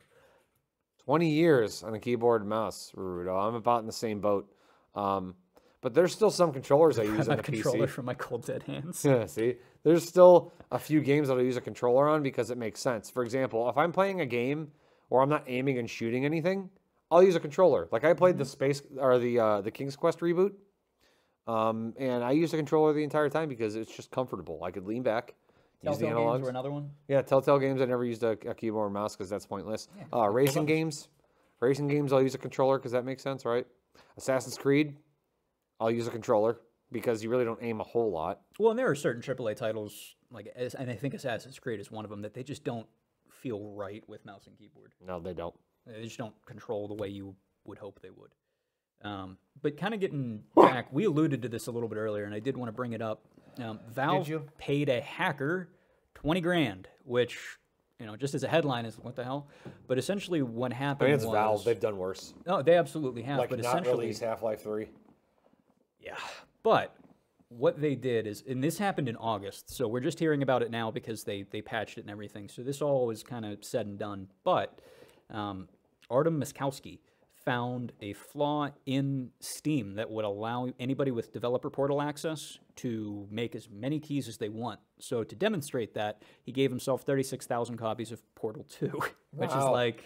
20 years on a keyboard and mouse, Rudo. I'm about in the same boat. But there's still some controllers I use on the PC. Controller from my cold dead hands. Yeah, see? There's still a few games that I use a controller on because it makes sense. For example, if I'm playing a game where I'm not aiming and shooting anything, I'll use a controller. Like, I played the King's Quest reboot, and I used a controller the entire time because it's just comfortable. I could lean back, use the analogs. Games were another one? Yeah, Telltale games, I never used a keyboard and mouse because that's pointless. Yeah, racing games, I'll use a controller because that makes sense, right? Assassin's Creed, I'll use a controller because you really don't aim a whole lot. Well, and there are certain AAA titles, and I think Assassin's Creed is one of them, that they just don't feel right with mouse and keyboard. No, they don't. They just don't control the way you would hope they would. But kind of getting back, we alluded to this a little bit earlier, and I did want to bring it up. Valve paid a hacker $20 grand, which, you know, just as a headline is what the hell. But essentially, what happened was Valve. They've done worse. No, they absolutely have. Like, but not essentially, release Half-Life 3. Yeah, but what they did is, and this happened in August, so we're just hearing about it now because they patched it and everything. So this all is kind of said and done. But Artem Miskowski found a flaw in Steam that would allow anybody with developer portal access to make as many keys as they want. So to demonstrate that, he gave himself 36,000 copies of Portal 2, which is like...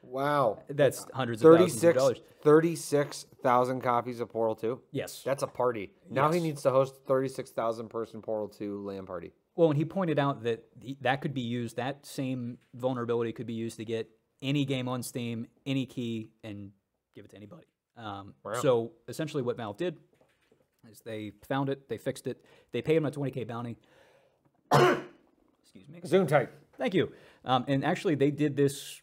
Wow. That's hundreds of thousands of dollars. 36,000 copies of Portal 2? Yes. That's a party. Now he needs to host a 36,000 person Portal 2 LAN party. Well, and he pointed out that that could be used, that same vulnerability could be used to get any game on Steam, any key, and give it to anybody. So essentially what Valve did is they found it, they fixed it, they paid him a $20K bounty. Excuse me. Zoom tight. Thank you. And actually they did this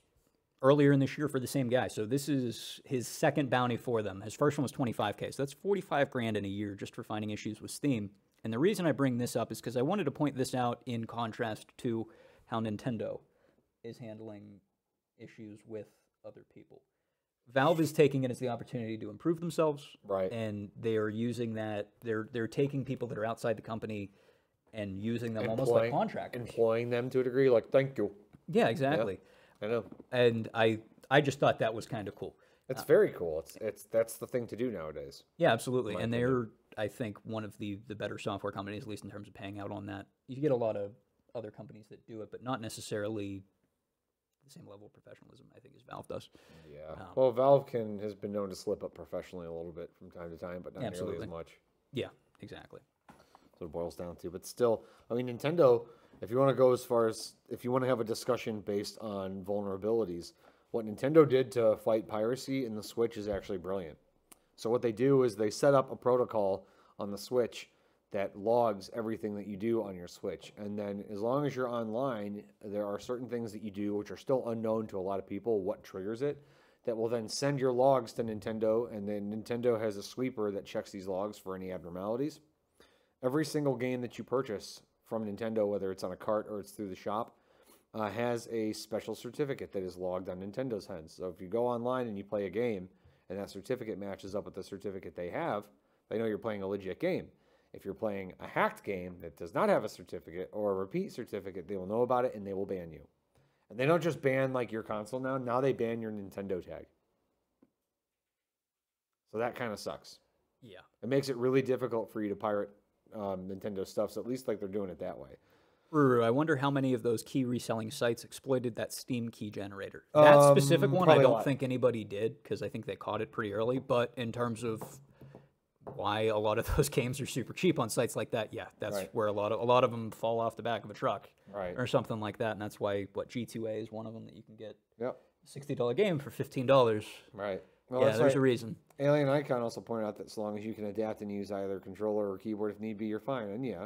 earlier in this year for the same guy. So this is his second bounty for them. His first one was $25K. So that's 45 grand in a year just for finding issues with Steam. And the reason I bring this up is because I wanted to point this out in contrast to how Nintendo is handling issues with other people. Valve is taking it as the opportunity to improve themselves, Right. and they are using that. They're taking people that are outside the company and using them almost like contractors, employing them to a degree. Like, thank you. Yeah, exactly. Yeah, I know. And I just thought that was kind of cool. It's very cool. That's the thing to do nowadays. Yeah, absolutely. And they're, I think, one of the better software companies, at least in terms of paying out on that. You get a lot of other companies that do it, but not necessarily the same level of professionalism, I think, as Valve does. Yeah. Well, Valve has been known to slip up professionally a little bit from time to time, but not Absolutely. nearly as much. Yeah, exactly. That's what it boils down to. But still, I mean, Nintendo, if you want to go as far as, if you want to have a discussion based on vulnerabilities, what Nintendo did to fight piracy in the Switch is actually brilliant. So what they do is they set up a protocol on the Switch that logs everything that you do on your Switch. And then as long as you're online, there are certain things that you do which are still unknown to a lot of people, what triggers it, that will then send your logs to Nintendo, and then Nintendo has a sweeper that checks these logs for any abnormalities. Every single game that you purchase from Nintendo, whether it's on a cart or it's through the shop, has a special certificate that is logged on Nintendo's end. So if you go online and you play a game, and that certificate matches up with the certificate they have, they know you're playing a legit game. If you're playing a hacked game that does not have a certificate or a repeat certificate, they will know about it and they will ban you. And they don't just ban like your console now. Now they ban your Nintendo tag. So that kind of sucks. Yeah. It makes it really difficult for you to pirate Nintendo stuff. So at least like they're doing it that way. I wonder how many of those key reselling sites exploited that Steam key generator. That specific one, I don't think anybody did, because I think they caught it pretty early. But in terms of why a lot of those games are super cheap on sites like that, yeah, that's where a lot of them fall off the back of a truck, or something like that. And that's why G2A is one of them that you can get. Yep. A $60 game for $15. Right. Well, yeah, there's a reason. Alien Icon also pointed out that as long as you can adapt and use either controller or keyboard if need be, you're fine. And yeah.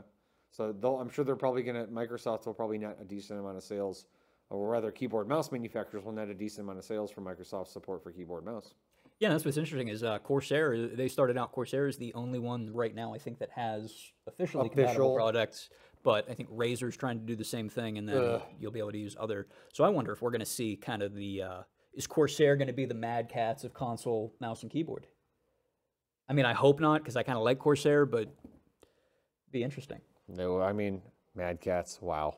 So I'm sure they're probably going to, Microsoft will probably net a decent amount of sales, or rather keyboard mouse manufacturers will net a decent amount of sales for Microsoft support for keyboard mouse. Yeah, that's what's interesting is Corsair, they started out, Corsair is the only one right now, I think, that has officially compatible products, but I think Razer's trying to do the same thing, and then you'll be able to use other. So I wonder if we're going to see kind of the, is Corsair going to be the Mad Cats of console mouse and keyboard? I mean, I hope not, because I kind of like Corsair, but it'd be interesting. No, I mean, Mad Cats, wow.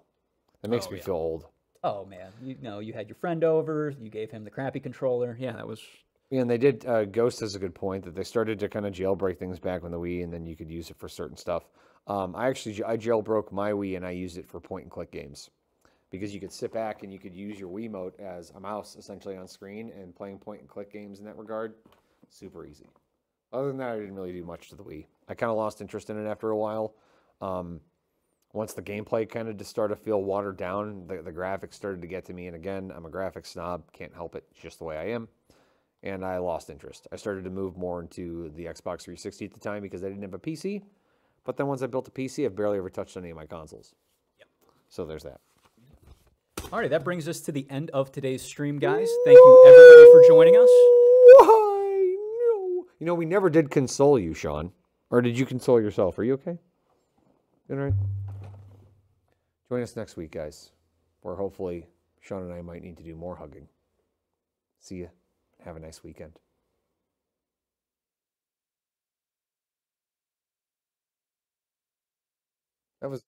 That makes me feel old. Oh, man. You had your friend over, you gave him the crappy controller. Yeah, that was... Yeah, and they did, Ghost has a good point, that they started to kind of jailbreak things back on the Wii, and then you could use it for certain stuff. I jailbroke my Wii, and I used it for point-and-click games. Because you could sit back and you could use your Wiimote as a mouse, essentially, on screen, and playing point-and-click games in that regard, super easy. Other than that, I didn't really do much to the Wii. I kind of lost interest in it after a while. Once the gameplay kind of just started to feel watered down, the graphics started to get to me. And again, I'm a graphics snob, can't help it, it's just the way I am. And I lost interest. I started to move more into the Xbox 360 at the time because I didn't have a PC. But then once I built a PC, I've barely ever touched any of my consoles. Yep. So there's that. All right, that brings us to the end of today's stream, guys. Thank you, everybody, for joining us. Why? No. You know, we never did console you, Sean. Or did you console yourself? Are you okay? All right. Join us next week, guys, where hopefully Sean and I might need to do more hugging. See ya. Have a nice weekend. That was